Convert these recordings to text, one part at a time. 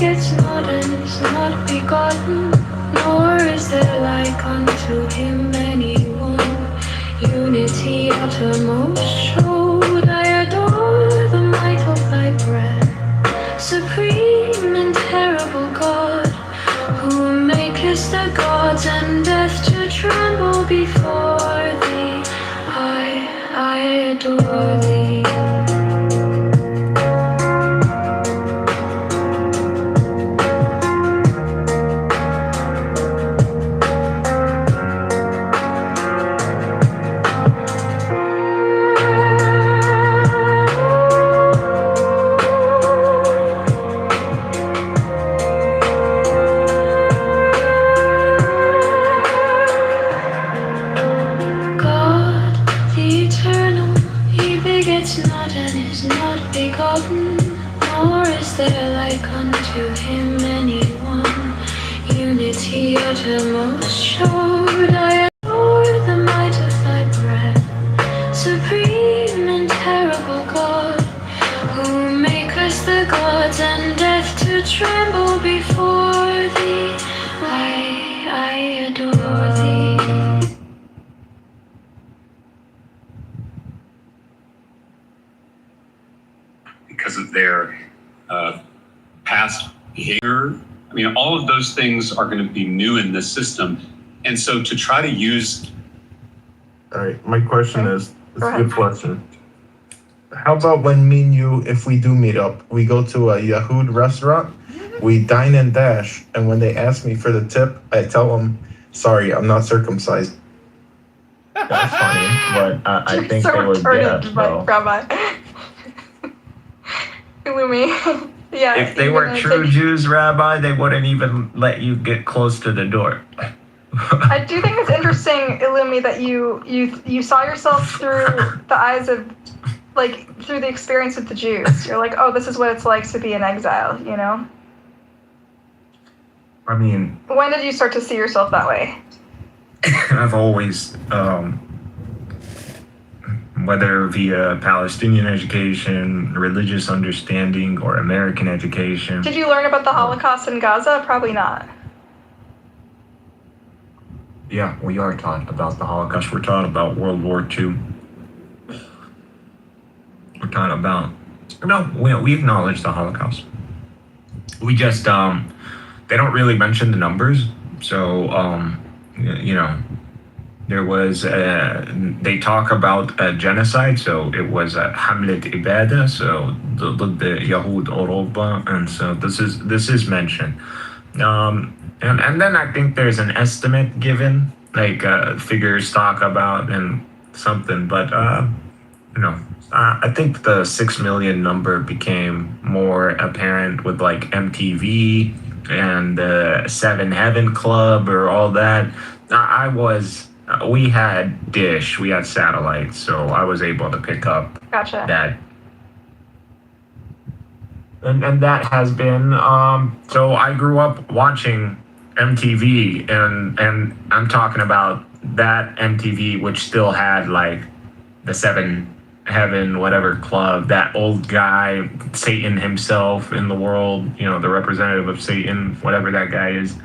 begets not and is not begotten, nor is there like unto him anyone. Unity uttermost showed, I adore the might of thy breath. Supreme and terrible God, who makest the gods and death to tremble before thee, I adore thee. Nor is there like unto him anyone. Unity uttermost showed, I adore the might of thy breath. Supreme and terrible God, who makest the gods and death to tremble before thee, I adore thee. Because of their past behavior. I mean, all of those things are going to be new in this system. And so to try to use... All right, my question is, it's a good question. How about when me and you, if we do meet up, we go to a Yahoo restaurant, we dine and dash, and when they ask me for the tip, I tell them, sorry, I'm not circumcised. That's funny, but I think so they would get it, though. Rabbi. Illumi. Yeah. If they were true Jews, Rabbi, they wouldn't even let you get close to the door. I do think it's interesting, Illumi, that you saw yourself through the eyes of, like, through the experience of the Jews. You're like, oh, this is what it's like to be in exile, you know? I mean... When did you start to see yourself that way? I've always, whether via Palestinian education, religious understanding, or American education. Did you learn about the Holocaust in Gaza? Probably not. Yeah, we are taught about the Holocaust. We're taught about World War II. We're taught about... No, we acknowledge the Holocaust. We just, they don't really mention the numbers. So, you know, there was, they talk about a genocide, so it was a Hamlet Ibada, so the Yahud Oroba, and so this is mentioned. And then I think there's an estimate given, like figures talk about and something, but you know, I think the 6 million number became more apparent with like MTV and the Seven Heaven Club or all that. We had dish, we had satellite, so I was able to pick up that. And that has been, so I grew up watching MTV, and I'm talking about that MTV, which still had like the Seven Heaven, whatever club, that old guy, Satan himself in the world, you know, the representative of Satan, whatever that guy is,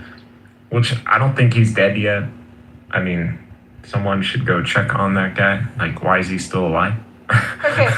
which I don't think he's dead yet. I mean, someone should go check on that guy. Like, why is he still alive? Okay.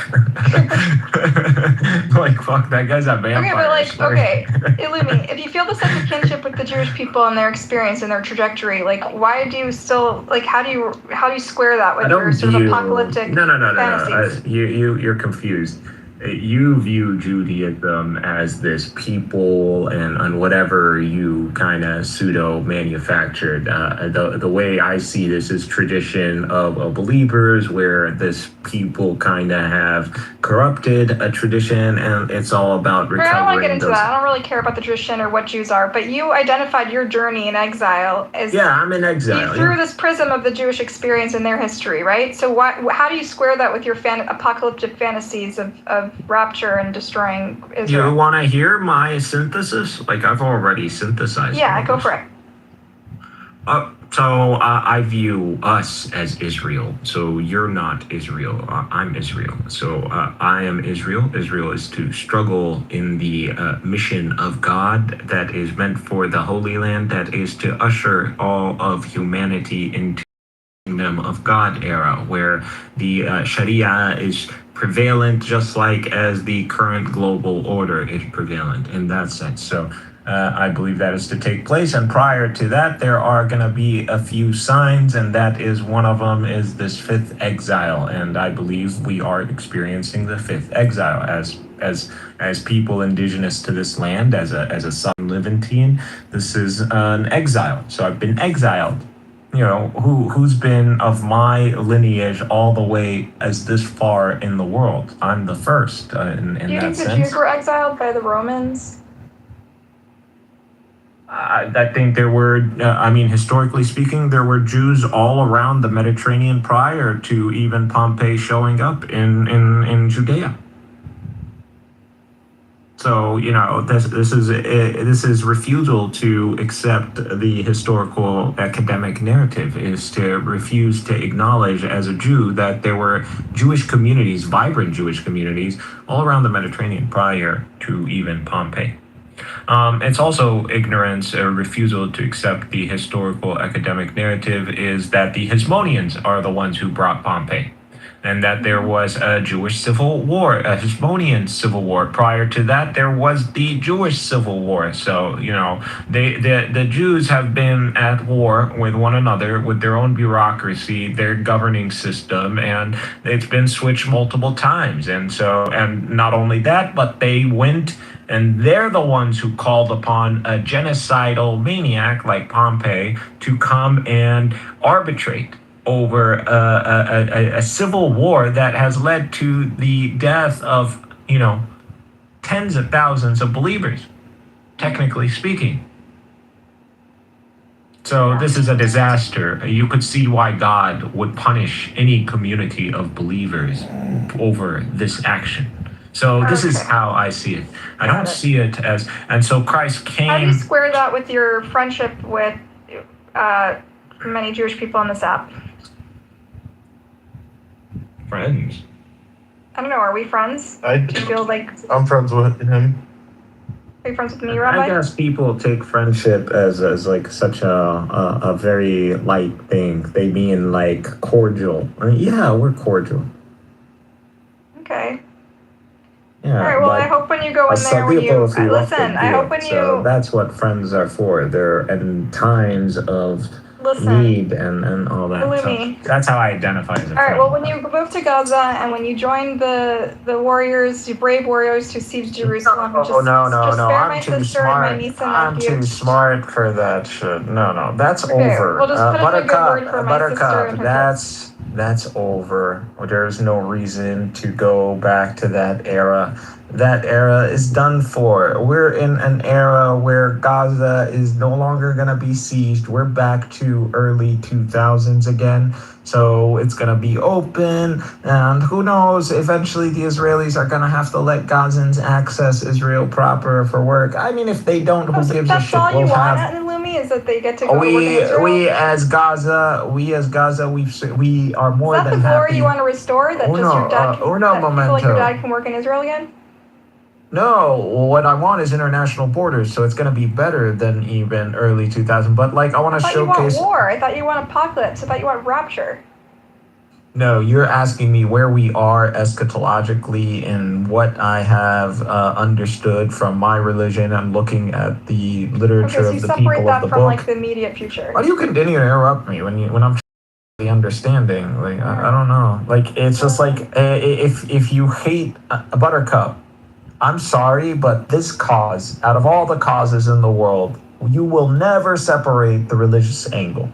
Like, fuck, that guy's a vampire. Okay, but like, okay, Illumi, if you feel the sense of kinship with the Jewish people and their experience and their trajectory, like, why do you still, like, how do you square that with your sort of apocalyptic fantasies? You're confused. You view Judaism as this people and whatever you kind of pseudo-manufactured. The way I see this is tradition of believers where this people kind of have corrupted a tradition, and it's all about recovering. I don't want to get into that. I don't really care about the tradition or what Jews are, but you identified your journey in exile as... Yeah, I'm in exile. Through this prism of the Jewish experience and their history, right? So how do you square that with your apocalyptic fantasies of rapture and destroying Israel? You want to hear my synthesis? Like, I've already synthesized. Yeah, go for it. So I view us as Israel. So you're not Israel. I'm Israel. So I am Israel. Israel is to struggle in the mission of God that is meant for the Holy Land, that is to usher all of humanity into the kingdom of God era, where the Sharia is prevalent, just like as the current global order is prevalent in that sense. So I believe that is to take place. And prior to that, there are going to be a few signs, and that is one of them is this fifth exile. And I believe we are experiencing the fifth exile as people indigenous to this land, as a Southern Levantine. This is an exile. So I've been exiled. You know, who's been of my lineage all the way as this far in the world? I'm the first in that sense. Do you think the Jews were exiled by the Romans? I think there were, historically speaking, there were Jews all around the Mediterranean prior to even Pompey showing up in Judea. So, you know, this is refusal to accept the historical academic narrative, is to refuse to acknowledge as a Jew that there were Jewish communities, vibrant Jewish communities, all around the Mediterranean prior to even Pompey. It's also ignorance, a refusal to accept the historical academic narrative, is that the Hasmoneans are the ones who brought Pompey, and that there was a Jewish civil war, a Hasmonean civil war. Prior to that, there was the Jewish civil war. So, you know, the Jews have been at war with one another, with their own bureaucracy, their governing system, and it's been switched multiple times. And so, and not only that, but they went, and they're the ones who called upon a genocidal maniac like Pompey to come and arbitrate over a civil war that has led to the death of, you know, tens of thousands of believers, technically speaking. So this is a disaster. You could see why God would punish any community of believers over this action. So this is how I see it. I don't see it as, and so Christ came. How do you square that with your friendship with many Jewish people on this app? Friends. I don't know. Are we friends? I Do you feel like? I'm friends with him. Are you friends with me, Rabbi? I guess people take friendship as like such a very light thing. They mean like cordial. Yeah, we're cordial. Okay. Yeah. All right. Well, I hope when you go in there, when you listen, I hope when So you that's what friends are for. They're in times of need and all that. Illumi. So that's how I identify as a friend. All right. Well, when you move to Gaza and when you join the warriors, you brave warriors who siege Jerusalem, just spare I'm my too sister smart. and my niece and I'm nephew. too smart for that shit. No, that's Okay, over. we'll just put in a good word for my sister and her that's over. There's no reason to go back to that era. That era is done for. We're in an era where Gaza is no longer going to be sieged. We're back to early 2000s again. So it's going to be open, and who knows, eventually the Israelis are going to have to let Gazans access Israel proper for work. I mean, if they don't, who gives a shit? That's all you want at Illumi, is that they get to go work in Israel? We as Gaza, we are more than happy. Is that the glory you want to restore? That just your dad can, people like your dad can work in Israel again? No, what I want is international borders, so it's going to be better than even early 2000. But like, I want to showcase. I thought you want war. I thought you want apocalypse. I thought you want rapture. No, you're asking me where we are eschatologically and what I have understood from my religion. I'm looking at the literature of the people of the book. So you separate that from like the immediate future. Why do you continue to interrupt me when I'm the understanding? Like I don't know. Like it's just like if you hate a Buttercup. I'm sorry, but this cause, out of all the causes in the world, you will never separate the religious angle.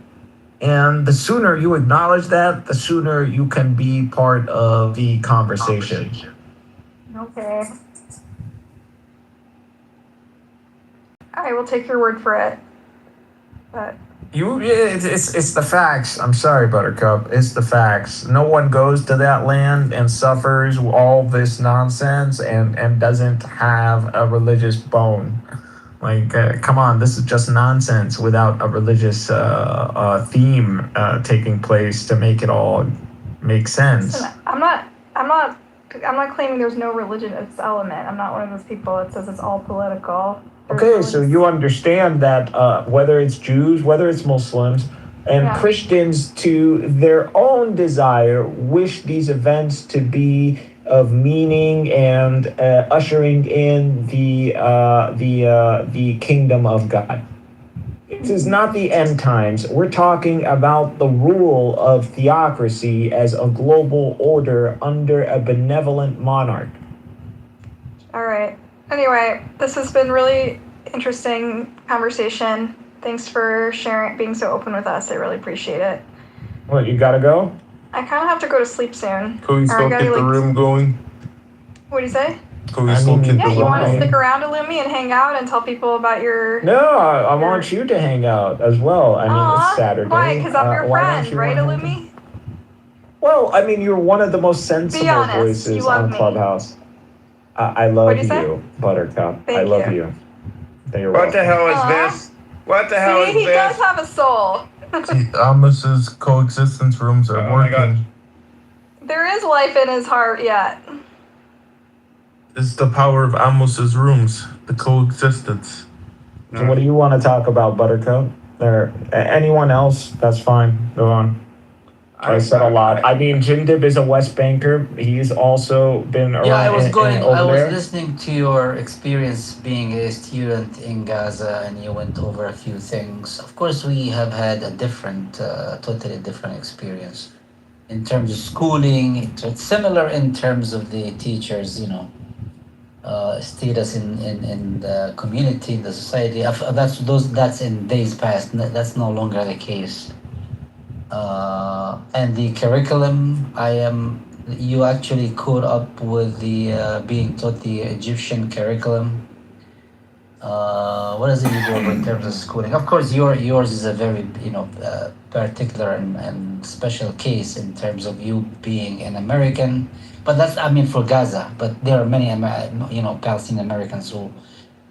And the sooner you acknowledge that, the sooner you can be part of the conversation. Okay. I will take your word for it. But It's the facts. I'm sorry, Buttercup. It's the facts. No one goes to that land and suffers all this nonsense and doesn't have a religious bone. Like, come on, this is just nonsense without a religious theme taking place to make it all make sense. Listen, I'm not claiming there's no religious element. I'm not one of those people that says it's all political. Okay, so you understand that whether it's Jews, whether it's Muslims, and Christians, to their own desire, wish these events to be of meaning and ushering in the kingdom of God. This is not the end times. We're talking about the rule of theocracy as a global order under a benevolent monarch. All right. Anyway, this has been really interesting conversation. Thanks for sharing, being so open with us. I really appreciate it. What, you gotta go? I kind of have to go to sleep soon. Can we still get the room going? What do you say? Can we still get Yeah, the you room want to going? stick around, Illumi, and hang out and tell people about your... No, I want you to hang out as well. I mean, it's Saturday. Why? Because I'm your why don't friend, you right, wanna hang Illumi? Well, I mean, you're one of the most sensible honest, voices you love on me. Clubhouse. I love What'd you say? you, Buttercup. Thank I love you. you. You're What the welcome. hell is Aw. this? What the hell See, is he this? does have a soul. Amos's coexistence rooms are Oh my working. God. There is life in his heart yet. It's the power of Amos's rooms, the coexistence. So what do you want to talk about, Buttercup? Anyone else? That's fine. Go on. I said a lot. I mean, Jindib is a West Banker. He's also been around. Yeah, I was over there. listening to your experience being a student in Gaza, and you went over a few things. Of course, we have had a different, totally different experience in terms of schooling. It's similar in terms of the teachers, status in the community, in the society. That's in days past. That's no longer the case. And the curriculum, you actually caught up with the being taught the Egyptian curriculum. What does it you go over in terms of schooling? Of course, yours is a very particular and special case in terms of you being an American. But that's for Gaza. But there are many Palestinian Americans who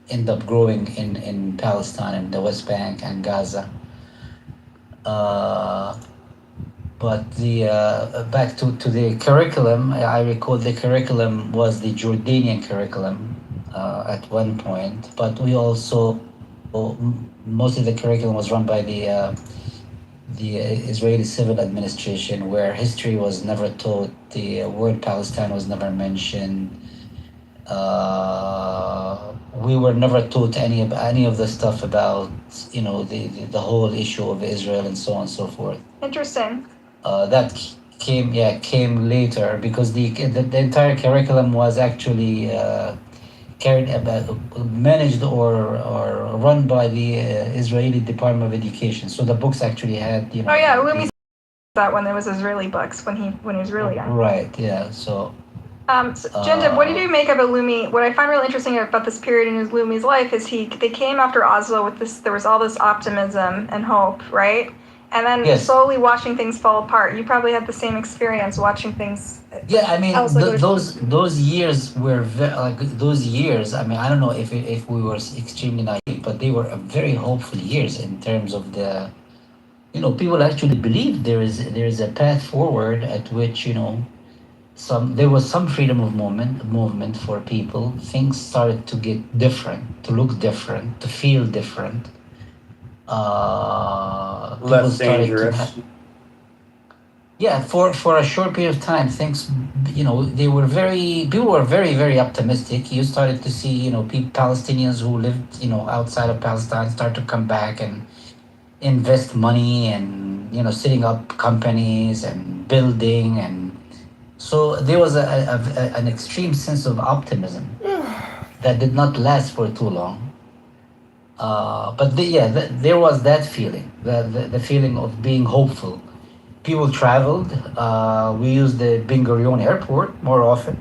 end up growing in Palestine and the West Bank and Gaza. But the back to the curriculum, I recall the curriculum was the Jordanian curriculum at one point, but we also most of the curriculum was run by the Israeli civil administration, where history was never taught, the word Palestine was never mentioned. We were never taught any of the stuff about the whole issue of Israel and so on and so forth. Interesting. That came later, because the entire curriculum was actually managed or run by the Israeli Department of Education. So the books actually had Oh yeah, Illumi said that when there was Israeli books when he was really young. Right. Yeah. So. Jindib, what did you make of Illumi? What I find really interesting about this period in Illumi's life is they came after Oslo with this. There was all this optimism and hope, right? And then slowly watching things fall apart. You probably had the same experience watching things. Yeah, I mean, those years were those years. I mean, I don't know if we were extremely naive, but they were very hopeful years in terms of the, people actually believed there is a path forward at which there was some freedom of movement for people. Things started to get different, to look different, to feel different. Less dangerous. For a short period of time, things, people were very, very optimistic. You started to see, Palestinians who lived, outside of Palestine start to come back and invest money and, setting up companies and building. And so there was an extreme sense of optimism that did not last for too long. But there was that feeling, the feeling of being hopeful. People traveled. We used the Ben Gurion airport more often.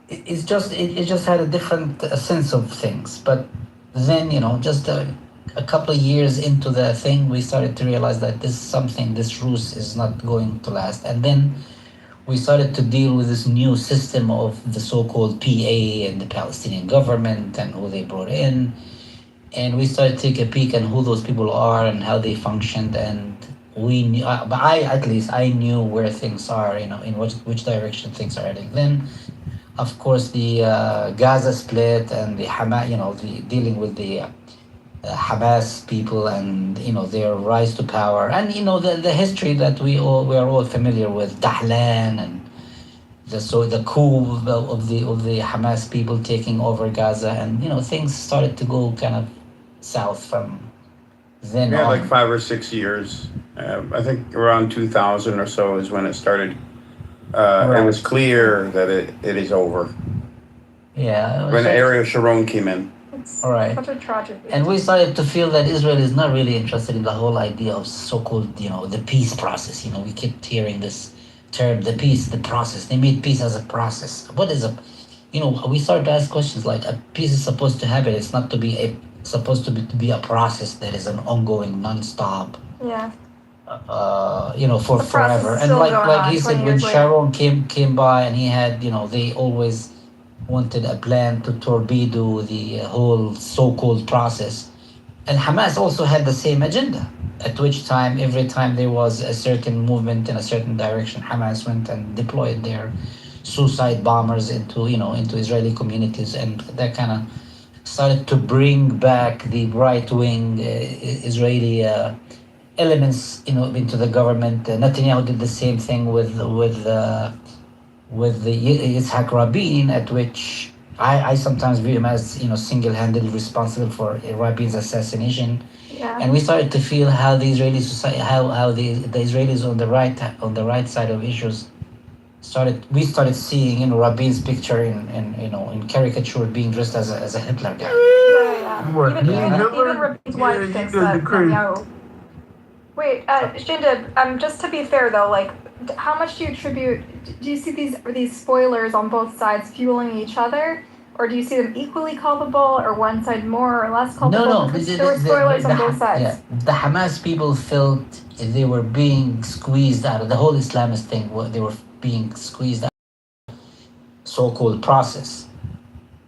It just had a different sense of things. But then, just a couple of years into the thing, we started to realize that this ruse is not going to last. And then we started to deal with this new system of the so-called PA and the Palestinian government and who they brought in. And we started to take a peek at who those people are and how they functioned. And we knew, but at least I knew where things are, in which direction things are heading. Then, of course, the Gaza split and the Hamas, the dealing with the Hamas people and their rise to power, and the history that we are all familiar with, Dahlan and the coup of the Hamas people taking over Gaza, and things started to go kind of south from then We had on. like 5 or 6 years. I think around 2000 or so is when it started. It was clear that it is over. Yeah, When Ariel Sharon came in. It's all right. such a tragedy. And we started to feel that Israel is not really interested in the whole idea of so-called, the peace process. We kept hearing this term, the peace, the process. They made peace as a process. What is we started to ask questions like, a peace is supposed to happen. It's not to be supposed to be a process that is an ongoing, non-stop, Yeah. for The process forever. is And still like going like on he said, 20 when years later. Sharon came by and he had, they always wanted a plan to torpedo the whole so-called process. And Hamas also had the same agenda, at which time, every time there was a certain movement in a certain direction, Hamas went and deployed their suicide bombers into Israeli communities, and that kind of started to bring back the right-wing Israeli elements, into the government. Netanyahu did the same thing with the Yitzhak Rabin, at which I sometimes view him as single-handedly responsible for Rabin's assassination. Yeah. And we started to feel how the Israeli society, how the Israelis on the right side of issues we started seeing Rabin's picture in caricature, being dressed as a Hitler guy. Yeah. What, Even Hitler? Rabin's Yeah, wife you thinks did that the crazy. Netanyahu. Wait, Shindib, just to be fair though, like, how much do you attribute? Do you see these spoilers on both sides fueling each other, or do you see them equally culpable, or one side more or less culpable? No, Because there were spoilers on both sides. Yeah, the Hamas people felt they were being squeezed out of the whole Islamist thing. They were being squeezed out of the so-called process.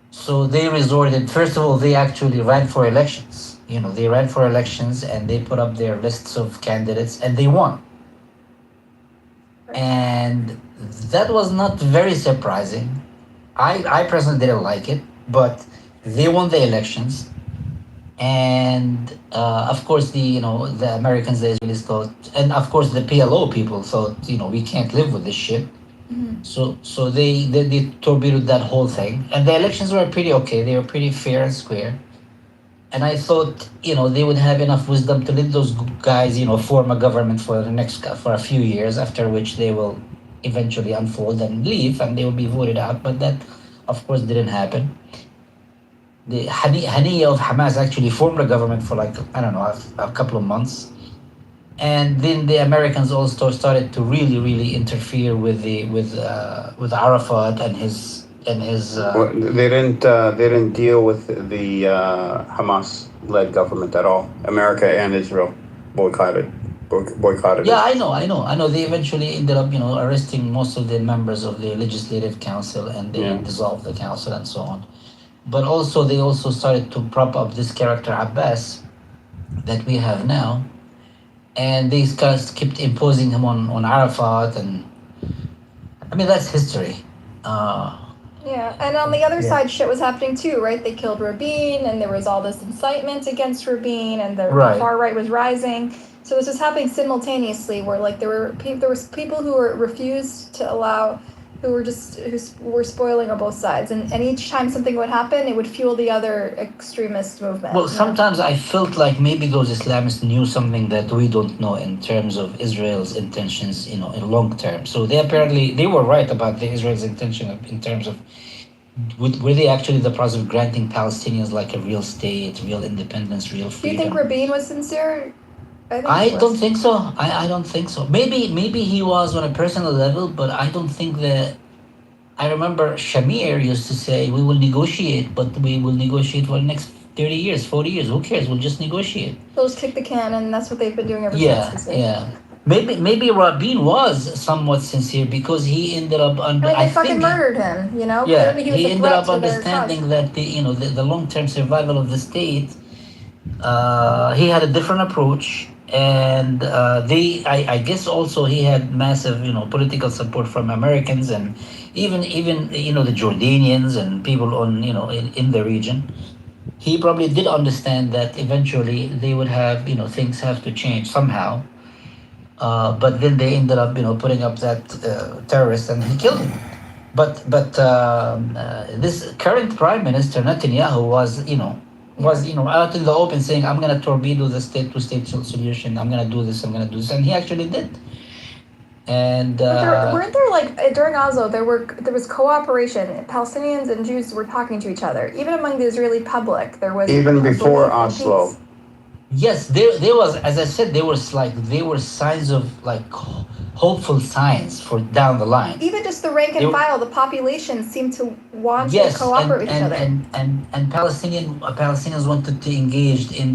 So they resorted. First of all, they actually ran for elections. They ran for elections and they put up their lists of candidates and they won. And that was not very surprising. I personally didn't like it, but they won the elections. And of course, the Americans, the Israelis thought, and of course the PLO people thought, we can't live with this shit. Mm-hmm. So they torpedoed that whole thing, and the elections were pretty okay. They were pretty fair and square. And I thought, they would have enough wisdom to let those guys, form a government for a few years, after which they will eventually unfold and leave, and they will be voted out. But that, of course, didn't happen. The Haniya of Hamas actually formed a government for a couple of months, and then the Americans also started to really interfere with Arafat and his. Well, they didn't deal with the Hamas-led government at all. America and Israel boycotted Yeah, it. I know. They eventually ended up, arresting most of the members of the legislative council, and they dissolved the council and so on. But also, they also started to prop up this character Abbas that we have now, and these guys kept imposing him on Arafat, and I mean that's history. Yeah, and on the other side, shit was happening too, right? They killed Rabin, and there was all this incitement against Rabin, and the far right was rising. So this was happening simultaneously, where there was people who were refused to allow, who were spoiling on both sides, and each time something would happen, it would fuel the other extremist movement. Well, sometimes I felt like maybe those Islamists knew something that we don't know in terms of Israel's intentions, in long term. So they were right about the Israel's intention in terms of were they actually in the process of granting Palestinians like a real state, real independence, real freedom? Do you think Rabin was sincere? I don't think so. I don't think so. Maybe he was on a personal level, but I don't think that. I remember Shamir used to say, "We will negotiate, but we will negotiate for the next 30 years, 40 years. Who cares? We'll just negotiate." They'll just kick the can, and that's what they've been doing ever Yeah, since. yeah. maybe Rabin was somewhat sincere because he ended up I mean, they fucking think murdered him. You know, yeah, clearly he was he a ended threat up to their cause. understanding that the long-term survival of the state. He had a different approach, and I guess also he had massive political support from Americans and even the Jordanians and people on in the region. He probably did understand that eventually they would have things have to change somehow. But then they ended up putting up that terrorist and he killed him. But this current prime minister Netanyahu was out in the open saying I'm gonna torpedo the state-to-state solution. I'm gonna do this. I'm gonna do this, and he actually did. And But weren't there like during Oslo there was cooperation. Palestinians and Jews were talking to each other. Even among the Israeli public, there was Even a before belief in Oslo. peace. yes, there was, as I said, there were signs of like hopeful signs for down the line. Even just the rank and They- file, the population seemed to want to Yes, cooperate with each other. and Palestinians wanted to engage in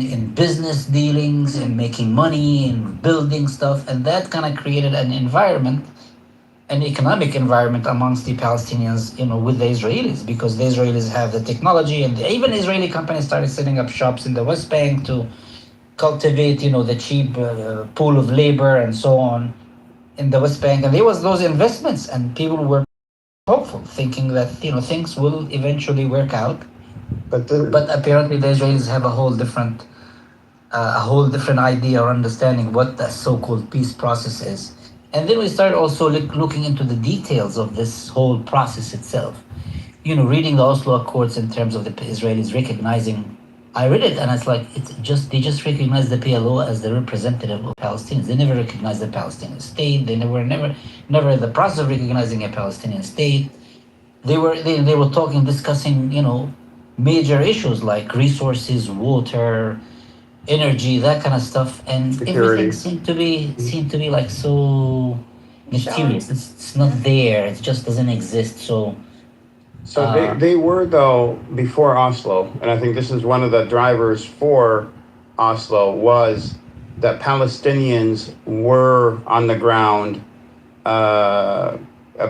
business dealings and making money and building stuff, and that kind of created an environment, an economic environment amongst the Palestinians, with the Israelis, because the Israelis have the technology, and even Israeli companies started setting up shops in the West Bank to cultivate, the cheap pool of labor and so on in the West Bank, and there was those investments, and people were hopeful, thinking that things will eventually work out. But apparently, the Israelis have a whole different idea or understanding what the so-called peace process is. And then we started also looking into the details of this whole process itself. Reading the Oslo Accords in terms of the Israelis recognizing. I read it and it's like they just recognize the PLO as the representative of Palestinians. They never recognized the Palestinian state. They never in the process of recognizing a Palestinian state. They were discussing major issues like resources, water, energy, that kind of stuff, and Security. everything seemed to be like so mysterious. It's not there. It just doesn't exist. So They were, though, before Oslo, and I think this is one of the drivers for Oslo, was that Palestinians were on the ground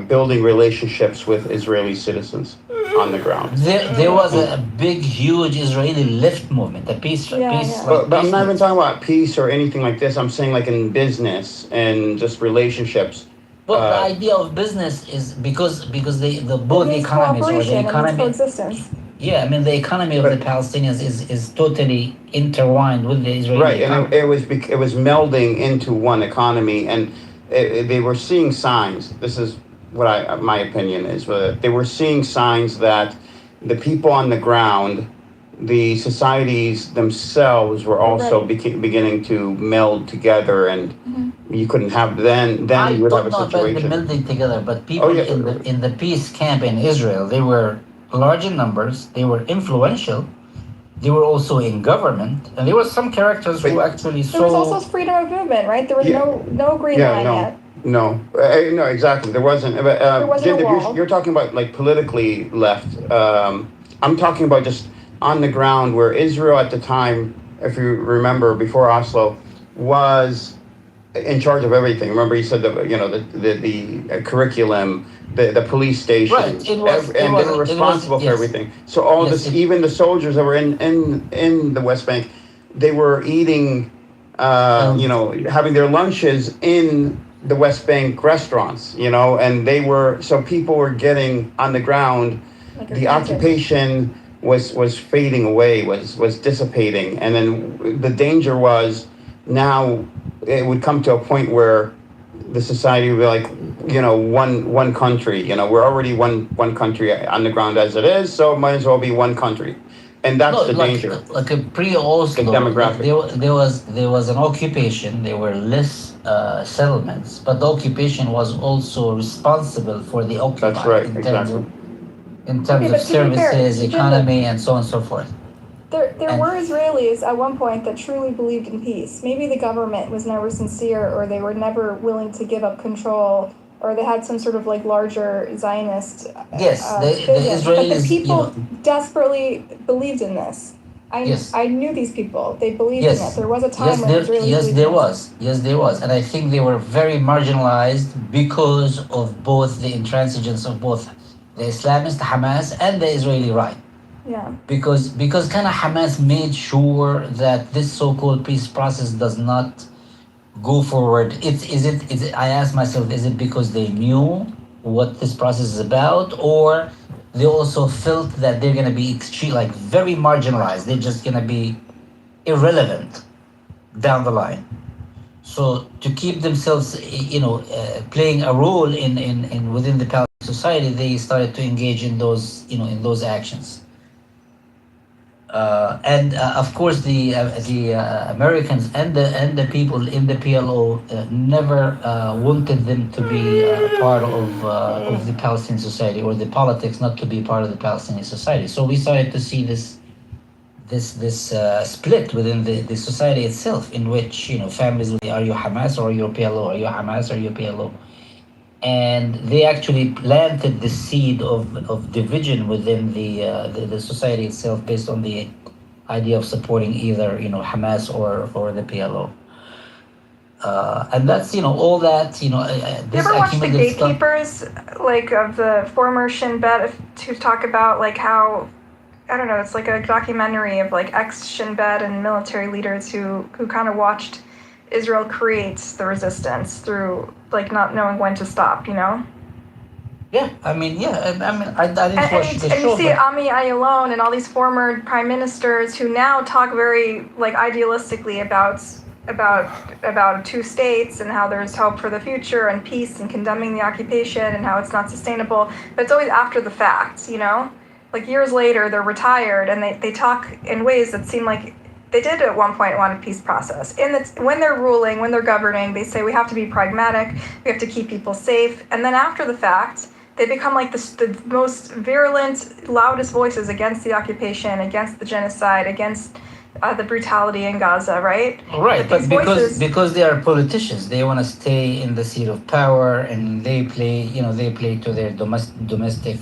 building relationships with Israeli citizens on the ground. there was a big, huge Israeli left movement, a peace. Yeah. But I'm not even talking about peace or anything like this. I'm saying like in business and just relationships. Well, the idea of business is because the both It means economies or the cooperation and economy. coexistence. Yeah, I mean the economy of the Palestinians is totally intertwined with the Israeli Right, economy. and it was melding into one economy, and they were seeing signs. This is what my opinion is. They were seeing signs that the people on the ground, the societies themselves, were also beginning to meld together, and you couldn't have then I you would have don't a know about the situation. melding together, but people yeah. in the peace camp in Israel, they were large in numbers, they were influential, they were also in government, and there were some characters who actually There was also freedom of movement, right? There was no green line yet. No, no, exactly. There wasn't. There wasn't a Jinder, wall. you're talking about like politically left. I'm talking about just on the ground where Israel at the time, if you remember, before Oslo, was in charge of everything. Remember, he said the curriculum, the police station, Right, they were responsible for everything. So even the soldiers that were in the West Bank, they were eating, having their lunches in the West Bank restaurants, and people were getting on the ground. The occupation was fading away, was dissipating, and then the danger was now it would come to a point where the society would be like, one country. We're already one country on the ground as it is, so it might as well be one country, and that's the danger. Like a pre-Oslo, The demographic. there was an occupation. There were less settlements, but the occupation was also responsible for the occupied. That's right, In terms of but to be fair, services, Jinder, economy, and so on and so forth. There were Israelis at one point that truly believed in peace. Maybe the government was never sincere, or they were never willing to give up control, or they had some sort of like larger Zionist Yes, the vision. Israelis, But the people desperately believed in this. Yes. I knew these people. They believed in Yes. it. There was a time Yes, when there, Israelis yes, believed there in it. was. Yes, there was. And I think they were very marginalized because of both the intransigence of both the Islamist Hamas and the Israeli right. Yeah. Because kind of Hamas made sure that this so-called peace process does not go forward. Is it? I asked myself, is it because they knew what this process is about, or they also felt that they're gonna be extreme, like very marginalized. They're just gonna be irrelevant down the line. So to keep themselves, playing a role in within the Palestinian society, they started to engage in those, in those actions. And of course, the Americans and the people in the PLO never wanted them to be part of the Palestinian society, or the politics not to be part of the Palestinian society. So we started to see this split within the society itself, in which families will be, are you Hamas or are you PLO? Are you Hamas or are you PLO? And they actually planted the seed of division within the society itself, based on the idea of supporting either Hamas or the PLO. And that's all that You this ever watch the accumulated stuff. gatekeepers, like of the former Shin Bet, to talk about like how, I don't know, it's like a documentary of like ex Shin Bet and military leaders who kind of watched Israel create the resistance through like not knowing when to stop, Yeah, I mean, I didn't watch the And show, you see but Ami Ayalon and all these former prime ministers who now talk very like idealistically about two states and how there's hope for the future and peace, and condemning the occupation and how it's not sustainable. But it's always after the fact, Like years later, they're retired and they talk in ways that seem like they did at one point want a peace process. When they're ruling, when they're governing, they say we have to be pragmatic, we have to keep people safe. And then after the fact, they become like the most virulent, loudest voices against the occupation, against the genocide, against the brutality in Gaza, right? right, but these because they are politicians, they want to stay in the seat of power, and they play to their domestic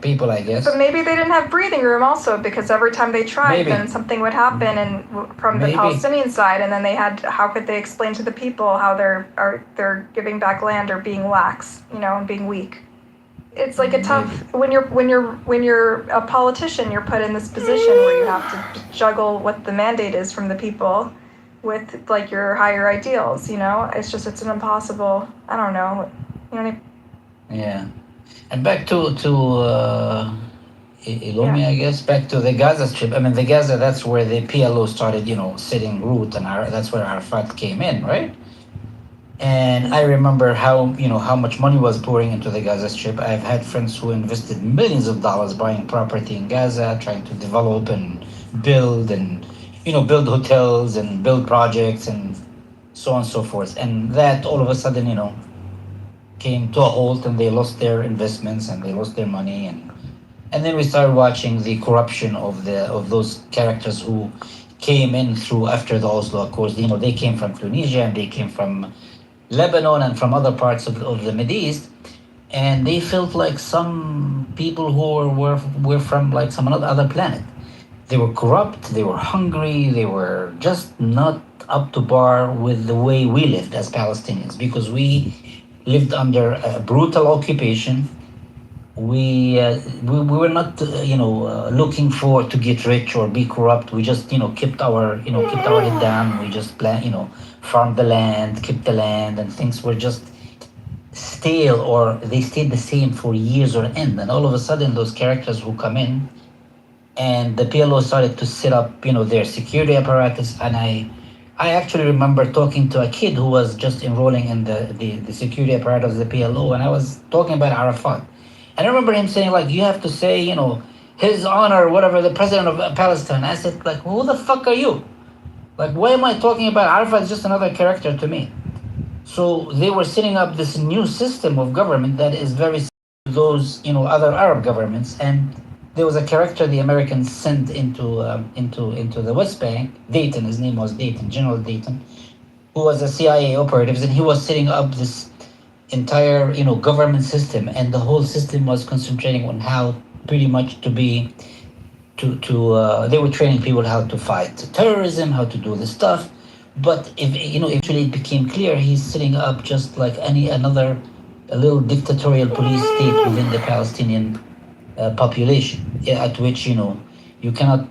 people, I guess. But maybe they didn't have breathing room also, because every time they tried, Maybe. then something would happen, and from the Maybe. Palestinian side, and then how could they explain to the people how they're giving back land or being lax, and being weak? It's like a tough when you're a politician, you're put in this position where you have to juggle what the mandate is from the people with like your higher ideals, it's an impossible, I don't know, Yeah, and back to Ilomi, I guess, back to the Gaza Strip. I mean, the Gaza, that's where the PLO started, sitting root, and that's where Arafat came in, right? And I remember how much money was pouring into the Gaza Strip. I've had friends who invested millions of dollars buying property in Gaza, trying to develop and build build hotels and build projects and so on and so forth. And that all of a sudden, came to a halt, and they lost their investments and they lost their money. And then we started watching the corruption of those characters who came in through after the Oslo Accords. They came from Tunisia, and they came from Lebanon and from other parts of the Middle East, and they felt like some people who were from like some other planet. They were corrupt, they were hungry, they were just not up to par with the way we lived as Palestinians, because we lived under a brutal occupation. We were not looking for to get rich or be corrupt. We just kept our head down. We just farmed the land, kept the land, and things were just stale, or they stayed the same for years or end. And all of a sudden, those characters who come in, and the PLO started to set up their security apparatus. And I actually remember talking to a kid who was just enrolling in the security apparatus of the PLO, and I was talking about Arafat. And I remember him saying, like, you have to say, His Honor, whatever, the president of Palestine. I said, like, who the fuck are you? Like, why am I talking about Arafat? Is just another character to me. So they were setting up this new system of government that is very similar to those, other Arab governments. And there was a character the Americans sent into the West Bank, Dayton. His name was Dayton, General Dayton, who was a CIA operative, and he was setting up this entire government system, and the whole system was concentrating on how pretty much to be they were training people how to fight terrorism, how to do this stuff. But if eventually it became clear he's setting up just like any another a little dictatorial police state within the Palestinian population, at which you cannot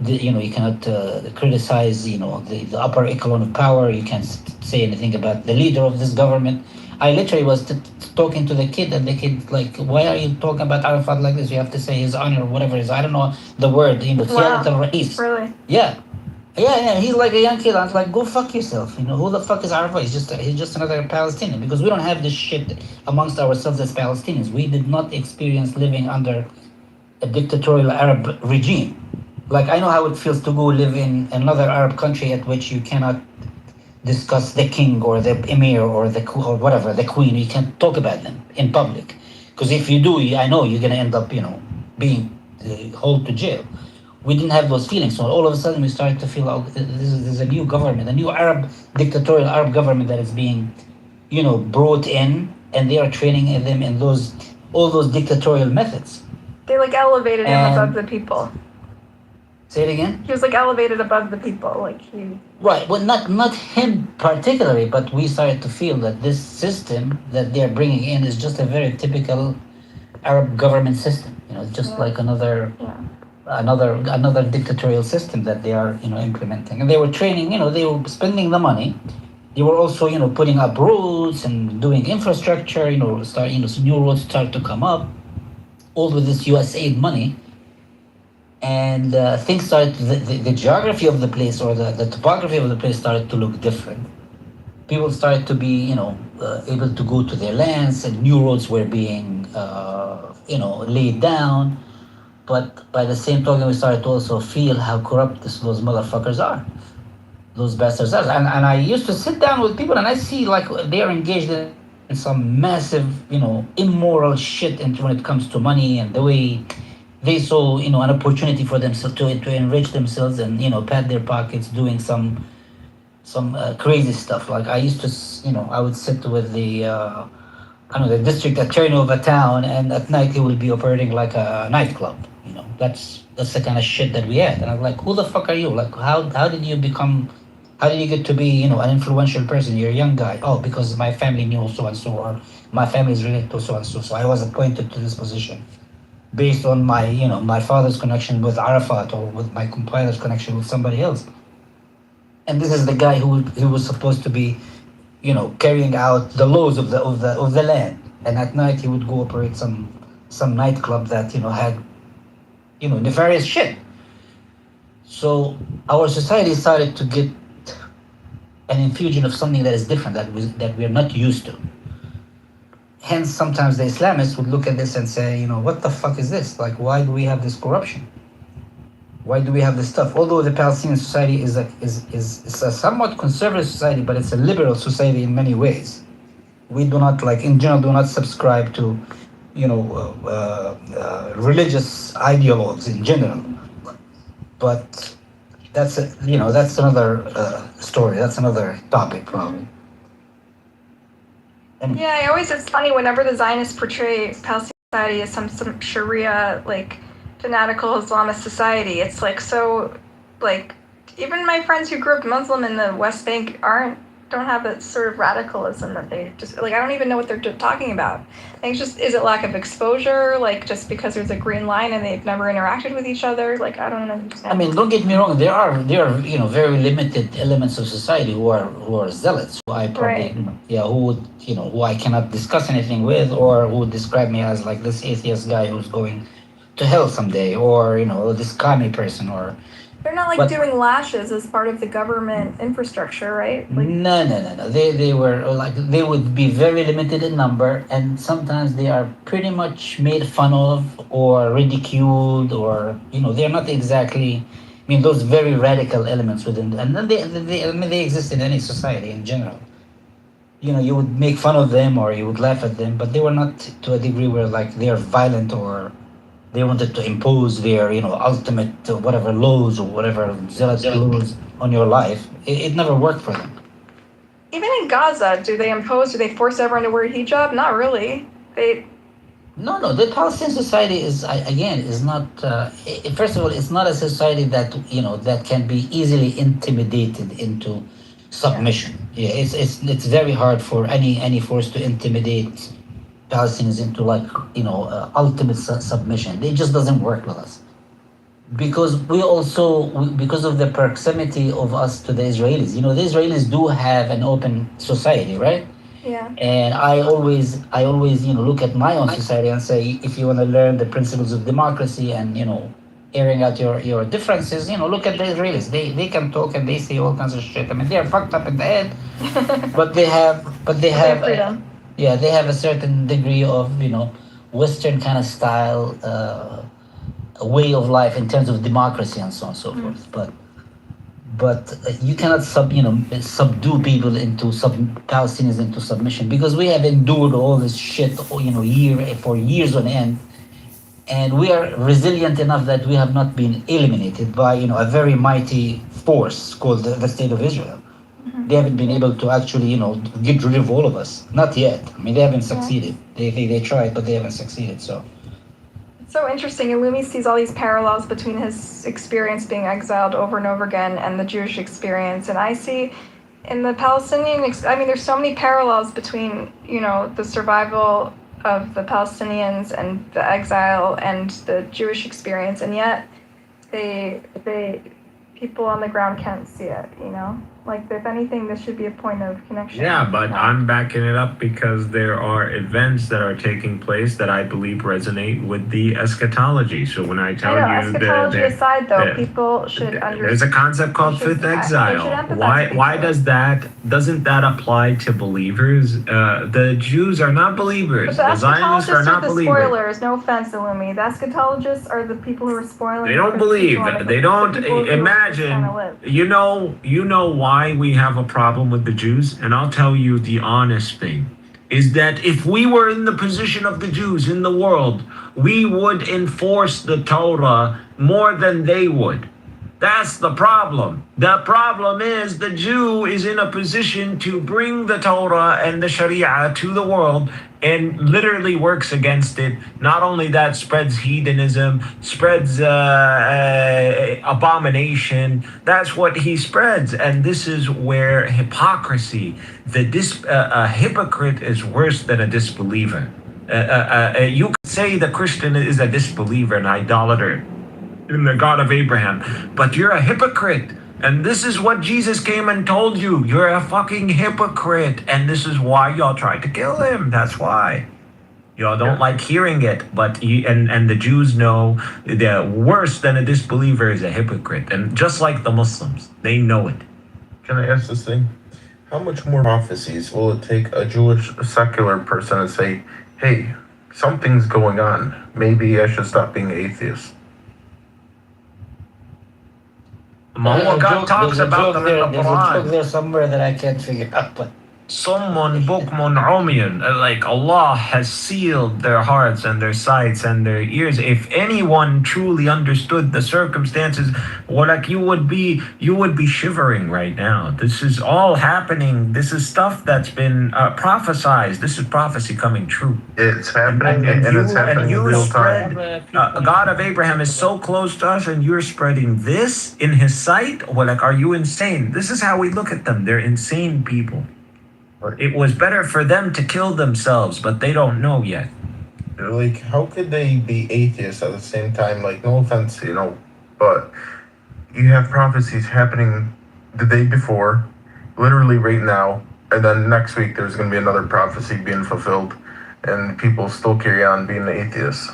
criticize the upper echelon of power. You can't say anything about the leader of this government. I literally was talking to the kid, and the kid like, why are you talking about Arafat like this? You have to say his honor or whatever it is. I don't know the word. Wow. Rais. Really? Yeah. Yeah, he's like a young kid. I was like, go fuck yourself. Who the fuck is Arafat? He's just another Palestinian, because we don't have this shit amongst ourselves as Palestinians. We did not experience living under a dictatorial Arab regime. Like, I know how it feels to go live in another Arab country at which you cannot discuss the king or the emir or the queen. You can't talk about them in public, because if you do, I know you're gonna end up being hauled to jail. We didn't have those feelings, so all of a sudden we started to feel, oh, there's a new government, a new dictatorial Arab government that is being brought in, and they are training them in all those dictatorial methods. They like elevated him above the people. Say it again? He was like elevated above the people, like he. Right. Well, not him particularly, but we started to feel that this system that they're bringing in is just a very typical Arab government system. Just like another dictatorial system that they are implementing, and they were training. They were spending the money. They were also putting up roads and doing infrastructure. New roads start to come up, all with this USAID money. And things started, the geography of the place or the topography of the place started to look different. People started to be, able to go to their lands, and new roads were being, laid down. But by the same token, we started to also feel how corrupt those motherfuckers are. Those bastards are. And I used to sit down with people, and I see like they are engaged in some massive, immoral shit when it comes to money, and the way they saw, an opportunity for themselves to enrich themselves and, pad their pockets doing some crazy stuff. Like I used to, I would sit with the district attorney of a town, and at night he would be operating like a nightclub. That's the kind of shit that we had. And I was like, who the fuck are you? Like, how did you get to be, an influential person? You're a young guy. Oh, because my family knew so and so, or my family is related to so and so. So I was appointed to this position based on my, my father's connection with Arafat, or with my compiler's connection with somebody else. And this is the guy who was supposed to be, carrying out the laws of the land. And at night he would go operate some nightclub that had nefarious shit. So our society started to get an infusion of something that is different, that we're not used to. Hence, sometimes the Islamists would look at this and say, what the fuck is this? Like, why do we have this corruption? Why do we have this stuff? Although the Palestinian society is a somewhat conservative society, but it's a liberal society in many ways. We do not, in general, do not subscribe to, religious ideologues in general. But that's another story. That's another topic, probably. Yeah, it's funny whenever the Zionists portray Palestinian society as some Sharia, fanatical Islamist society. It's even my friends who grew up Muslim in the West Bank don't have that sort of radicalism that they just, I don't even know what they're talking about. I think it's just, is it lack of exposure? Just because there's a green line and they've never interacted with each other? I don't understand. I mean, don't get me wrong. There are very limited elements of society who are zealots. Who I probably, who I cannot discuss anything with, or who would describe me as this atheist guy who's going to hell someday, or this commie person, or. They're not doing lashes as part of the government infrastructure, right? No. They were they would be very limited in number, and sometimes they are pretty much made fun of or ridiculed, or they're not exactly. I mean, those very radical elements within, and then they exist in any society in general. You would make fun of them or you would laugh at them, but they were not to a degree where they are violent, or they wanted to impose their, ultimate whatever laws or whatever zealous laws on your life. It never worked for them. Even in Gaza, do they force everyone to wear hijab? Not really. No. The Palestinian society is not. First of all, it's not a society that that can be easily intimidated into submission. Yeah, it's very hard for any force to intimidate Palestinians into like ultimate submission. It just doesn't work with us because because of the proximity of us to the Israelis. The Israelis do have an open society, right? Yeah. And I always look at my own society and say, if you want to learn the principles of democracy and airing out your differences, look at the Israelis. They can talk and they say all kinds of shit. I mean, they're fucked up in the head, but they have freedom. Yeah, they have a certain degree of Western kind of style way of life in terms of democracy and so on and so forth. But you cannot subdue people into Palestinians into submission because we have endured all this shit for years on end, and we are resilient enough that we have not been eliminated by a very mighty force called the State of Israel. They haven't been able to actually get rid of all of us, not yet. I mean, they haven't succeeded. They tried, but they haven't succeeded. So it's so interesting. Illumi sees all these parallels between his experience being exiled over and over again and the Jewish experience, and I see in the Palestinian there's so many parallels between the survival of the Palestinians and the exile and the Jewish experience, and yet they people on the ground can't see it, Like, if anything, this should be a point of connection. Yeah, but I'm backing it up because there are events that are taking place that I believe resonate with the eschatology. So when I tell you eschatology aside, though, people should understand. There's a concept called fifth exile. Why doesn't that apply to believers? The Jews are not believers. But the Zionists are not believers. Spoilers. No offense, Illumi. The eschatologists are the people who are spoiling. They don't believe. They don't imagine. You know why we have a problem with the Jews, and I'll tell you the honest thing is that if we were in the position of the Jews in the world, we would enforce the Torah more than they would. That's the problem. The problem is the Jew is in a position to bring the Torah and the Sharia to the world and literally works against it. Not only that, spreads hedonism, spreads abomination. That's what he spreads. And this is where hypocrisy, a hypocrite is worse than a disbeliever. You could say the Christian is a disbeliever, an idolater in the God of Abraham, but you're a hypocrite. And this is what Jesus came and told you. You're a fucking hypocrite. And this is why y'all tried to kill him. That's why. Y'all don't like hearing it, but and the Jews know that worse than a disbeliever is a hypocrite. And just like the Muslims, they know it. Can I ask this thing? How much more prophecies will it take a Jewish secular person to say, hey, something's going on. Maybe I should stop being atheist? God talks about them in the There's a joke there somewhere that I can't figure out, but someone bukmun umiyan, like Allah has sealed their hearts and their sights and their ears. If anyone truly understood the circumstances, you would be shivering right now. This is all happening. This is stuff that's been prophesized. This is prophecy coming true. It's happening, and it's happening in real time. God of Abraham is so close to us, and you're spreading this in his sight. Are you insane? This is how we look at them. They're insane people. It was better for them to kill themselves, but they don't know yet. Like, how could they be atheists at the same time? Like, no offense, but you have prophecies happening the day before, literally right now, and then next week there's going to be another prophecy being fulfilled, and people still carry on being atheists.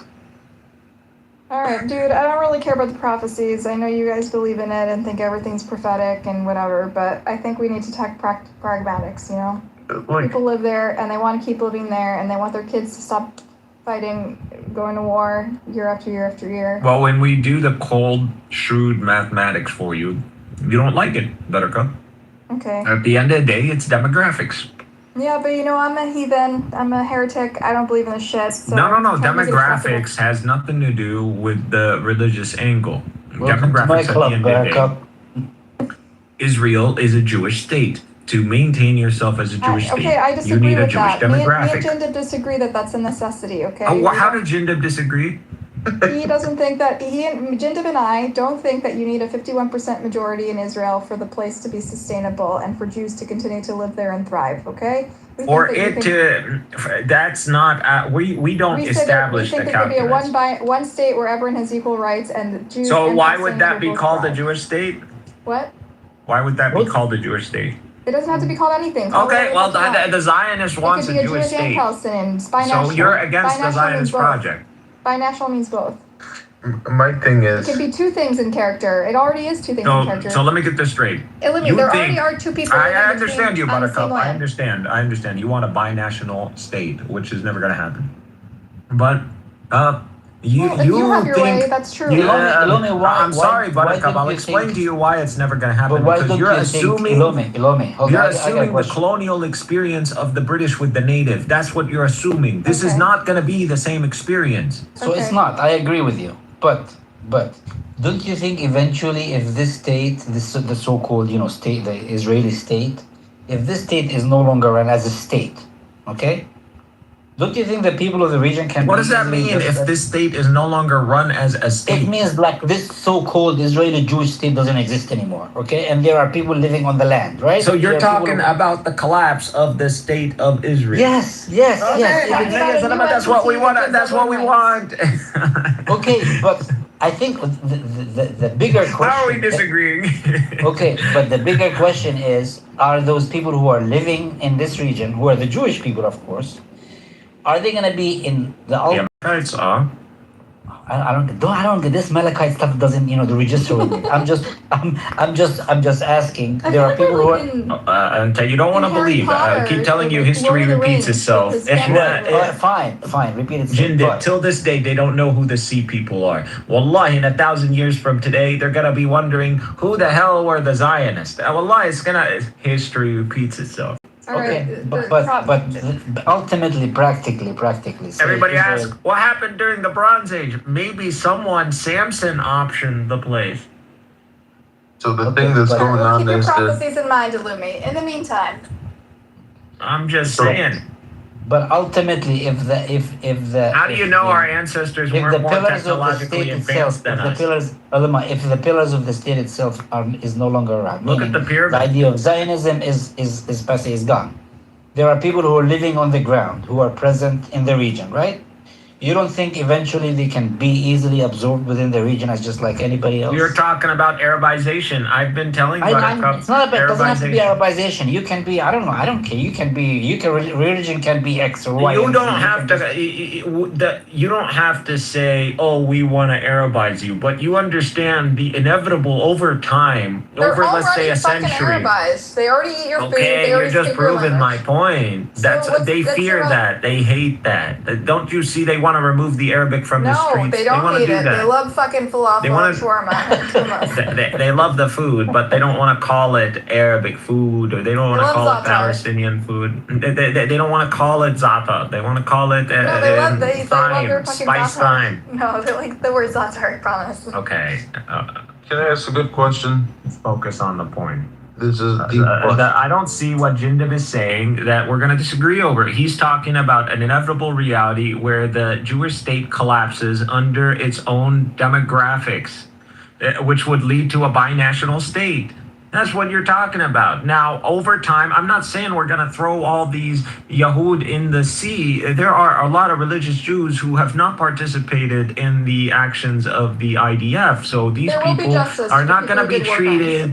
All right, dude, I don't really care about the prophecies. I know you guys believe in it and think everything's prophetic and whatever, but I think we need to talk pragmatics, People live there, and they want to keep living there, and they want their kids to stop fighting, going to war year after year after year. Well, when we do the cold, shrewd mathematics for you, you don't like it, Buttercup. Okay. At the end of the day, it's demographics. Yeah, but I'm a heathen. I'm a heretic. I don't believe in this shit. So no. Demographics has nothing to do with the religious angle. Welcome demographics to my club, Israel is a Jewish state. to maintain yourself as a Jewish state, Okay, I you disagree need a with Jewish that. Me demographic. and Jindab disagree that that's a necessity, okay? How did Jindab disagree? He doesn't think that, Jindab and I don't think that you need a 51% majority in Israel for the place to be sustainable and for Jews to continue to live there and thrive, okay? That's not, we don't establish the we think there could be a calculus. one state where everyone has equal rights and the Jews. So why would that be called a Jewish state? What? Why would that be called a Jewish state? It doesn't have to be called anything. Okay, well, the Zionist wants a Jewish state. So you're against the Zionist project. Binational means both. My thing It is, can be two things in character. It already is two things in character. So let me get this straight. There already are two people. I understand you, Buttercup. I understand. You want a binational state, which is never going to happen. But you have your way. think That's true. I'm sorry, Buttercup. I'll explain to you why it's never going to happen. Because you're assuming the colonial experience of the British with the native. That's what you're assuming. This is not going to be the same experience. So it's not. I agree with you. But don't you think eventually, if this state, the so-called state, the Israeli state, if this state is no longer run as a state, okay? Don't you think the people of the region can? What does that mean if this state is no longer run as a state? It means like this so-called Israeli Jewish state doesn't exist anymore, okay? And there are people living on the land, right? So you're talking about the collapse of the state of Israel. Yes. That's what we want. That's what we want. Okay, but I think the bigger question. How are we disagreeing? Okay, but the bigger question is: are those people who are living in this region, who are the Jewish people, of course, are they going to be in the? Amalekites are. I don't get this Malachite stuff. Doesn't the register with me? I'm just asking. There are people who are. You don't want to believe. I keep telling you, history repeats itself. Fine, repeat itself. Jindid, till this day, they don't know who the sea people are. Wallahi, in 1,000 years from today, they're gonna be wondering who the hell were the Zionists. Wallahi, history repeats itself. Okay, but ultimately, practically. Everybody asks, what happened during the Bronze Age? Maybe Samson optioned the place. so the thing that's going on Keep your is that prophecies in mind, Illumi. In the meantime. I'm just saying. But ultimately, if the how do you know our ancestors weren't more technologically advanced than us? If the pillars of the state itself is no longer around, look at the pyramid. The idea of Zionism is gone. There are people who are living on the ground, who are present in the region, right? You don't think eventually they can be easily absorbed within the region as just like anybody else? You're talking about Arabization. I've been telling you about it's not about, it doesn't have to be Arabization. You can be, I don't care. Religion can be X or Y. You don't have to, you don't have to say, oh, we want to Arabize you, but you understand the inevitable over time, let's say a century. They already eat your food. Okay, you're just proving my point. They fear that. They hate that. Don't you see they want to remove the Arabic from the streets? No, they don't hate it. They love fucking falafel and shawarma. They love the food, but they don't want to call it Arabic food, or they don't want to call it Palestinian food. They don't want to call it za'atar. They want to call it they love their fucking spice thyme. No, they like the word za'atar, I promise. Okay. can I ask a good question? Focus on the point. This is deep. I don't see what Jindab is saying that we're going to disagree over. He's talking about an inevitable reality where the Jewish state collapses under its own demographics, which would lead to a binational state. That's what you're talking about. Now, over time, I'm not saying we're going to throw all these Yahud in the sea. There are a lot of religious Jews who have not participated in the actions of the IDF. So these people are not going to be treated.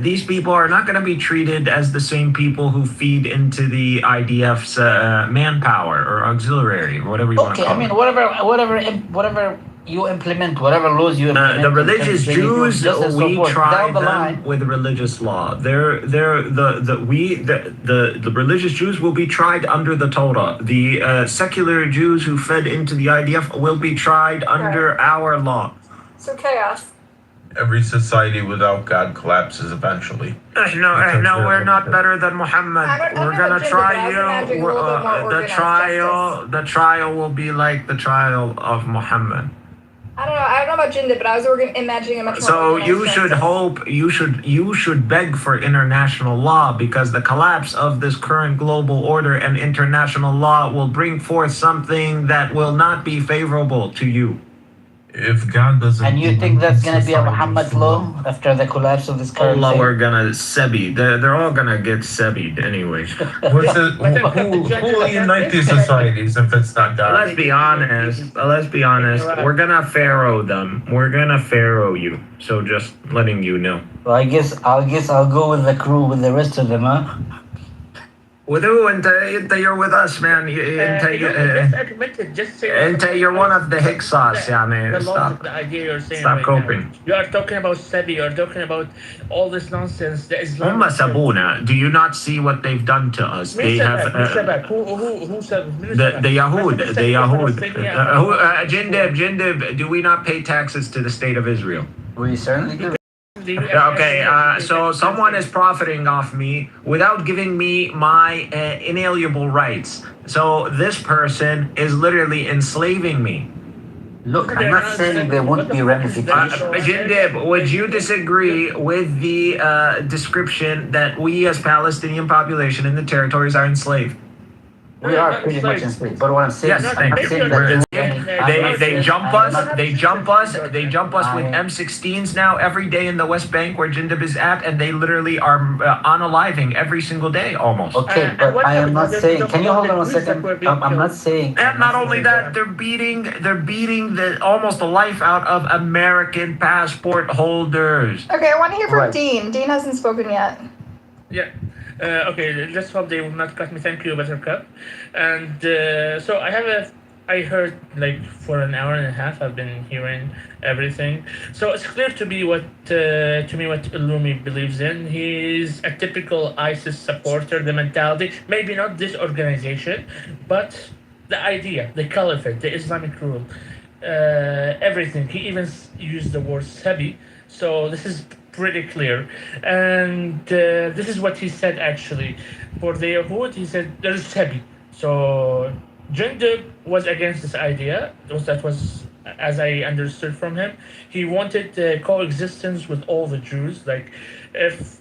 These people are not going to be treated as the same people who feed into the IDF's manpower or auxiliary, or whatever you want to call it. Okay, I mean, whatever you implement, whatever laws you implement. The religious Jews, we try them with religious law. The religious Jews will be tried under the Torah. The secular Jews who fed into the IDF will be tried under our law. So chaos. Every society without God collapses eventually. No, we're not better than Muhammad. We're gonna try you. The trial will be like the trial of Muhammad. I don't know about Jinda, but I was imagining a much more. So you should hope, you should beg for international law, because the collapse of this current global order and international law will bring forth something that will not be favorable to you. If God doesn't. And you think that's going to be a Muhammad law after the collapse of this current Allah, thing? we're gonna sebi. They're all gonna get sebied anyways. Who will unite these societies if it's not God? Let's be honest. We're gonna pharaoh them. We're gonna pharaoh you. So just letting you know. Well, I guess I'll go with the crew with the rest of them, huh? With who? And you're with us, man. Just admit it. Just say. You're one of the Hyksos, yeah, man. The Stop. the idea you're saying. Stop right coping. Now. You are talking about Sebi. You are talking about all this nonsense. The Islam. Umma Sabuna. Do you not see what they've done to us? They have Who said the Yahud. The Yahud. Jindib. Do we not pay taxes to the state of Israel? We certainly do. Okay, so someone is profiting off me without giving me my inalienable rights. So this person is literally enslaving me. Look, I'm not saying there won't be ramifications. Jindib, would you disagree with the description that we as Palestinian population in the territories are enslaved? We are pretty much enslaved. But what I'm saying Yes, is, thank I'm you. saying that They jump us with M16s now every day in the West Bank where Jindib is at, and they literally are unaliving every single day almost. Okay, but I am not saying. Can you hold on a second? I'm not saying. And not only that, they're beating the almost the life out of American passport holders. Okay, I want to hear from Right. Dean. Dean hasn't spoken yet. Yeah. Okay, let's hope they will not cut me. Thank you, Buttercup. And so I heard like for an hour and a half. I've been hearing everything. So it's clear to me what Illumi believes in. He's a typical ISIS supporter. The mentality, maybe not this organization, but the idea, the caliphate, the Islamic rule, everything. He even used the word Sabi. So this is pretty clear. And this is what he said actually. For the Yahud, he said there's Sabi. So Jindib was against this idea. That was, as I understood from him, he wanted coexistence with all the Jews. Like, if,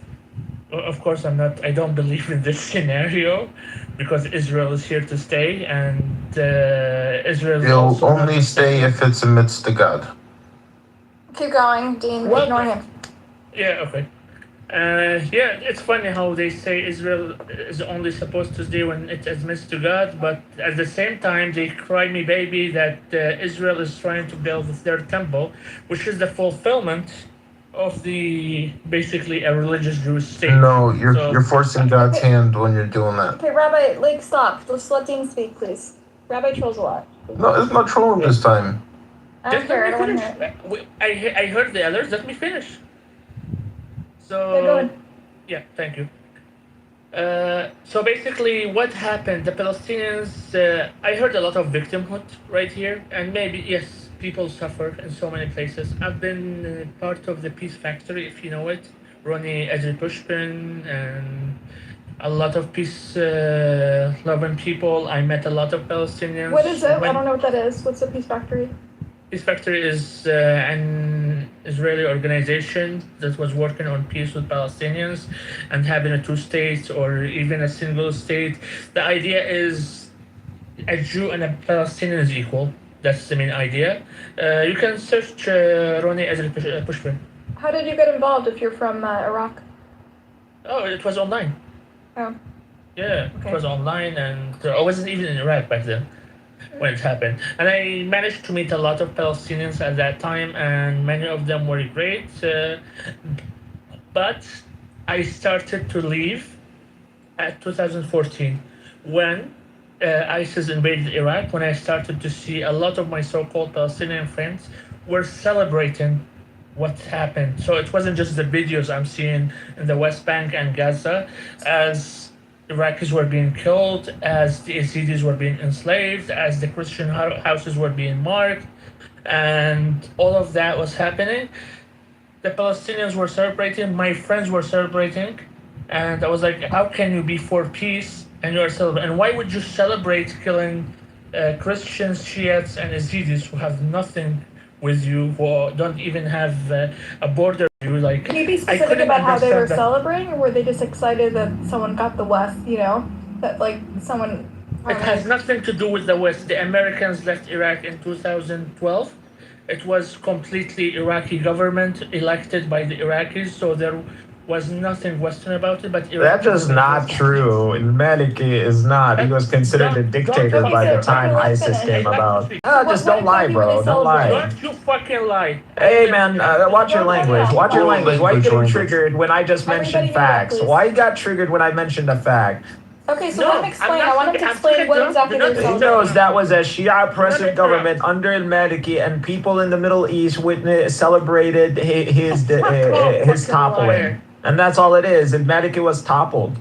of course, I don't believe in this scenario, because Israel is here to stay, and Israel. You'll only stay if it's amidst the God. Keep going, Dean. Well, Ignore him. Yeah, okay. Yeah, it's funny how they say Israel is only supposed to stay when it admits to God, but at the same time they cry me baby that Israel is trying to build their temple, which is the fulfillment of the basically a religious Jewish state. No, you're forcing God's hand when you're doing that. Okay, Rabbi, stop. Let's let Dean speak, please. Rabbi trolls a lot. No, it's not trolling this time. I don't Just care. I let don't me want to finish. hear it. I heard the others. Let me finish. So Yeah, go ahead. yeah, thank you. So basically, what happened? The Palestinians. I heard a lot of victimhood right here, and maybe yes, people suffer in so many places. I've been part of the Peace Factory, if you know it. Ronnie Ezri Pushpin and a lot of peace-loving people. I met a lot of Palestinians. What is it? I don't know what that is. What's the Peace Factory? Peace Factory is an Israeli organization that was working on peace with Palestinians and having a two states or even a single state. The idea is a Jew and a Palestinian is equal. That's the main idea. You can search Ronnie Ezri Pushpin. How did you get involved if you're from Iraq? Oh, it was online. Oh. Yeah, Okay. it was online, and I wasn't even in Iraq back then when it happened. And I managed to meet a lot of Palestinians at that time, and many of them were great. But I started to leave at 2014 when ISIS invaded Iraq, when I started to see a lot of my so-called Palestinian friends were celebrating what happened. So it wasn't just the videos I'm seeing in the West Bank and Gaza as Iraqis were being killed, as the Yazidis were being enslaved, as the Christian houses were being marked, and all of that was happening. The Palestinians were celebrating, my friends were celebrating, and I was like, how can you be for peace and you're celebrating? And why would you celebrate killing Christians, Shiites, and Yazidis who have nothing with you who don't even have a border with you. Like, Can you be I specific couldn't about how they were understand that. celebrating, or were they just excited that someone got the West? You know, that like someone. It has nothing to do with the West. The Americans left Iraq in 2012. It was completely Iraqi government elected by the Iraqis, so there was nothing Western about it. But That's just not true. Maliki is not. He was considered a dictator by the time ISIS came about. Just don't lie, bro. Don't lie. Don't you fucking lie. Hey, man, watch your language. Watch your language. Why are you getting triggered when I just mentioned facts? Why you got triggered when I mentioned a fact? Okay, so let him explain. I want him to explain what exactly they're He celebrating. knows that was a Shia oppressive government under al-Maliki, and people in the Middle East celebrated his toppling. And that's all it is. Al-Maliki was toppled.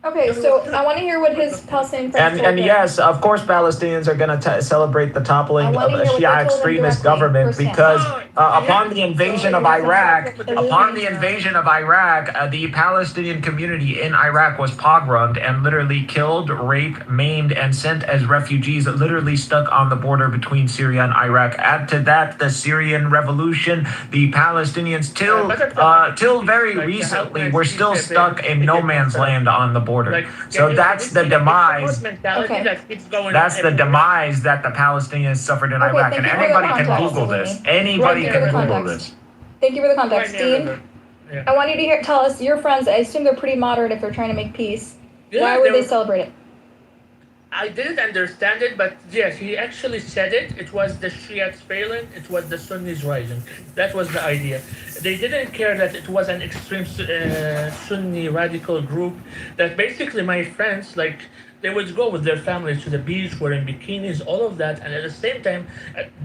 Okay, so I want to hear what his Palestinian friends told And him. yes, of course, Palestinians are going to celebrate the toppling of a Shia extremist government because upon the invasion of Iraq, the Palestinian community in Iraq was pogromed and literally killed, raped, maimed, and sent as refugees, literally stuck on the border between Syria and Iraq. Add to that the Syrian revolution, the Palestinians till very recently were still stuck in no man's land on the border. So that's the demise. That's the demise that the Palestinians suffered in Iraq. And anybody can Google this. Anybody can Google this. Thank you for the context, Dean. I want you to tell us, your friends, I assume they're pretty moderate if they're trying to make peace. Why would they celebrate it? I didn't understand it, but yes, he actually said it. It was the Shiites failing, it was the Sunnis rising. That was the idea. They didn't care that it was an extreme Sunni radical group. That basically my friends, like, they would go with their families to the beach, wearing bikinis, all of that. And at the same time,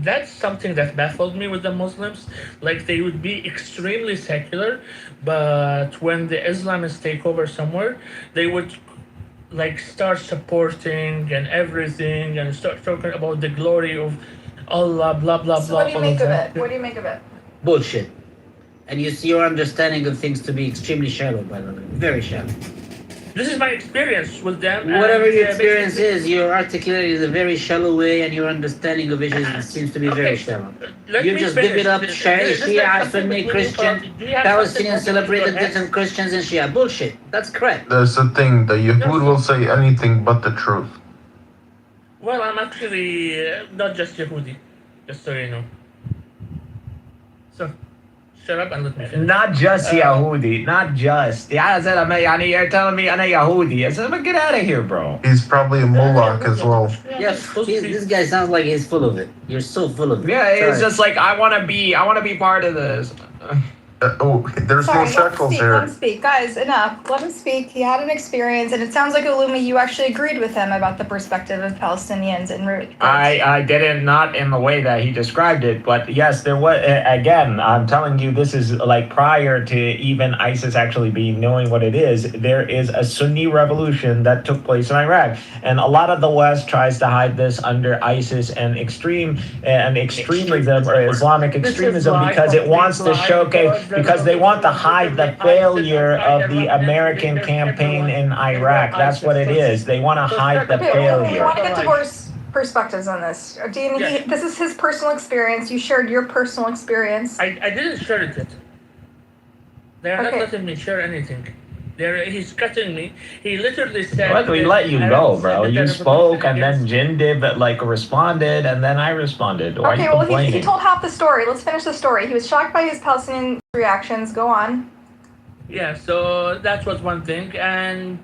that's something that baffled me with the Muslims. Like, they would be extremely secular, but when the Islamists take over somewhere, they would like start supporting and everything and start talking about the glory of Allah, blah, blah, So blah. what do you make of it? What do you make of it? Bullshit. And you see your understanding of things to be extremely shallow, by the way. Very shallow. This is my experience with them. Whatever your experience is, you're articulating in a very shallow way, and your understanding of issues seems to be very shallow. You just give it up, Shia, Sunni, Christian, Palestinians celebrated different Christians and Shia. Bullshit. That's correct. That's the thing. The Yahud will say anything but the truth. Well, I'm actually not just Yehudi, just so you know. So, shut up and let me finish. Not just Yahudi, not just. You're telling me I'm a Yahudi. I said, get out of here, bro. He's probably a Moloch as well. Yes, this guy sounds like he's full of it. You're so full of it. Yeah, it's just like I want to be part of this. There's no shekels here. Let him speak. Guys, enough. Let him speak. He had an experience, and it sounds like, Ulumi, you actually agreed with him about the perspective of Palestinians and root. I didn't, not in the way that he described it, but yes, there was, again, I'm telling you, this is like prior to even ISIS actually knowing what it is. There is a Sunni revolution that took place in Iraq, and a lot of the West tries to hide this under ISIS and extremism or Islamic extremism because it wants to showcase, because they want to hide the failure of the American campaign in Iraq. That's what it is. They want to hide the failure. We want to get divorce perspectives on this. Dean, this is his personal experience. You shared your personal experience. I didn't share it yet. They're not letting me share anything. He's cutting me. He literally said... Look, we let you go, bro. You spoke, and then Jindib responded, and then I responded. Why are you complaining? He told half the story. Let's finish the story. He was shocked by his Palestinian reactions. Go on. Yeah, so that was one thing. And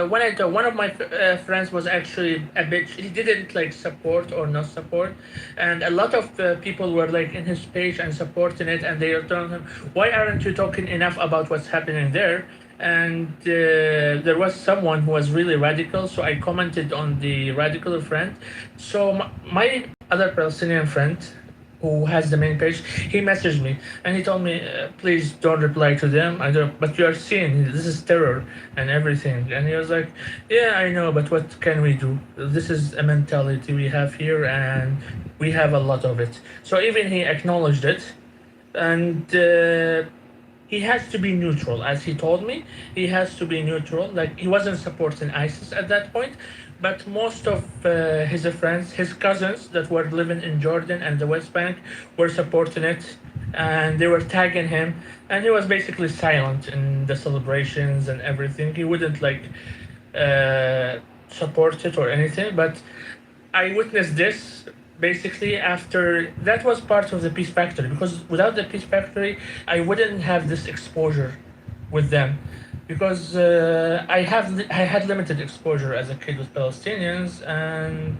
one of my friends was actually a bit... He didn't like support or not support. And a lot of people were like in his page and supporting it, and they were telling him, why aren't you talking enough about what's happening there? And there was someone who was really radical, so I commented on the radical friend. So my other Palestinian friend, who has the main page, he messaged me and he told me, please don't reply to them. But you are seeing this is terror and everything. And he was like, yeah, I know, but what can we do? This is a mentality we have here, and we have a lot of it. So even he acknowledged it, and he has to be neutral, as he told me. He has to be neutral. Like, he wasn't supporting ISIS at that point, but most of his friends, his cousins that were living in Jordan and the West Bank, were supporting it, and they were tagging him, and he was basically silent in the celebrations and everything. He wouldn't support it or anything, but I witnessed this basically after that was part of the Peace Factory, because without the Peace Factory, I wouldn't have this exposure with them, because I had limited exposure as a kid with Palestinians, and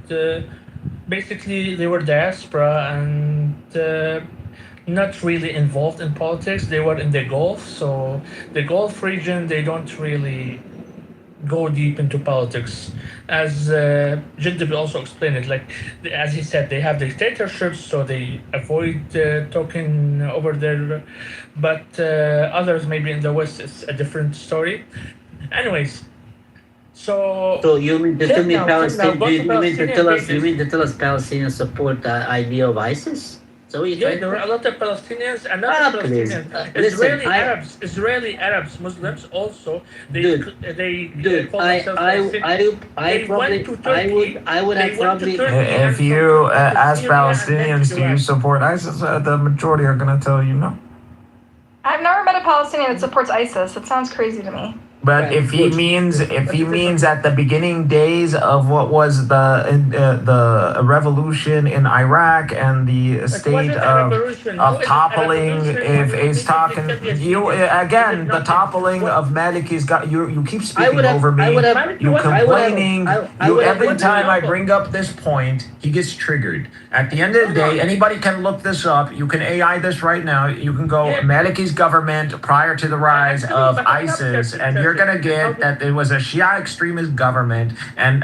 basically they were diaspora and not really involved in politics. They were in the Gulf, so the Gulf region, they don't really go deep into politics. As Jindab also explained it, like, as he said, they have dictatorships, so they avoid talking over there. But others, maybe in the West, it's a different story. Anyways, So you mean to tell me Palestinians support the idea of ISIS? So yeah, there were a lot of Palestinians and not Palestinians. Israeli Arabs, Muslims also. They call themselves I would have probably. If you ask Palestinians, do you support ISIS? The majority are gonna tell you no. I've never met a Palestinian that supports ISIS. It sounds crazy to me. But if he means at the beginning days of what was the revolution in Iraq and the state of toppling, if he's talking you again, the toppling of Maliki's got you keep speaking over me. You complaining. Every time I bring up this point, he gets triggered. At the end of the day, anybody can look this up. You can AI this right now. You can go Maliki's government prior to the rise of ISIS, and you're gonna get that it was a Shia extremist government, and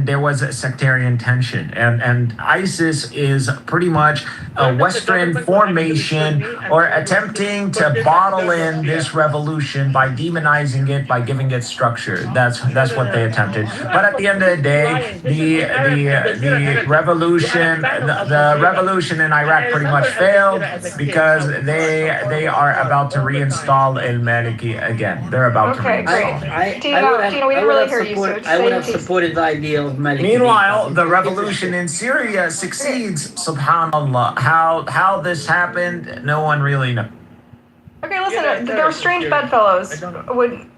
there was a sectarian tension, and ISIS is pretty much a Western formation or attempting to bottle in this revolution by demonizing it, by giving it structure. That's what they attempted. But at the end of the day, the revolution in Iraq pretty much failed because they are about to reinstall al-Maliki again. They're about to reinstall. I would have supported the idea of Maliki. Meanwhile, the revolution in Syria succeeds. Subhanallah. How this happened, no one really knows. Okay, listen. There were strange bedfellows when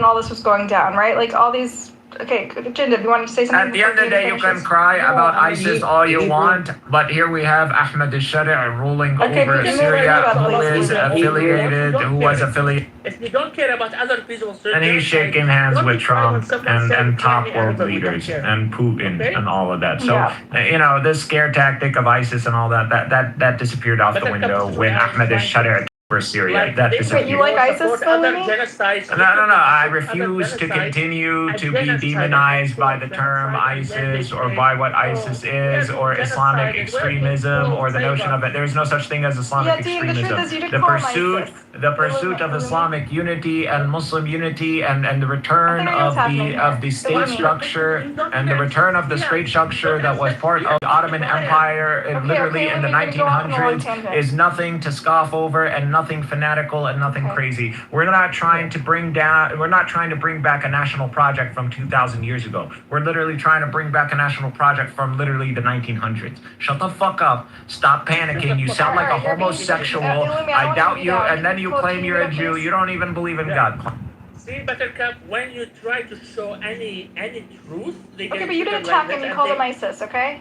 all this was going down, right? Like all these. Okay, Jindab, you wanted to say something? At the end of the day, you can cry about ISIS all you want, but here we have Ahmed al-Shari ruling over Syria, who was affiliated. If you don't care about other people's, and he's shaking hands with Trump and top world leaders and Putin and all of that. So, this scare tactic of ISIS and all that disappeared out the window when Ahmed al-Shari for Syria. That disappeared. You like ISIS, No. I refuse to continue to be demonized by the term ISIS or by what ISIS is or Islamic extremism or the notion of it. There is no such thing as Islamic extremism. The pursuit of Islamic unity and Muslim unity and the return of the state structure and the return of the state structure that was part of the Ottoman Empire literally in the 1900s is nothing to scoff over and nothing fanatical and nothing crazy. We're not trying to bring back a national project from 2,000 years ago. We're literally trying to bring back a national project from literally the 1900s. Shut the fuck up. Stop panicking. You sound like a homosexual. I doubt you. And then you claim you're a Jew. You don't even believe in God. See, Buttercup, when you try to show any truth, they okay, but you didn't attack him. You called him ISIS, okay?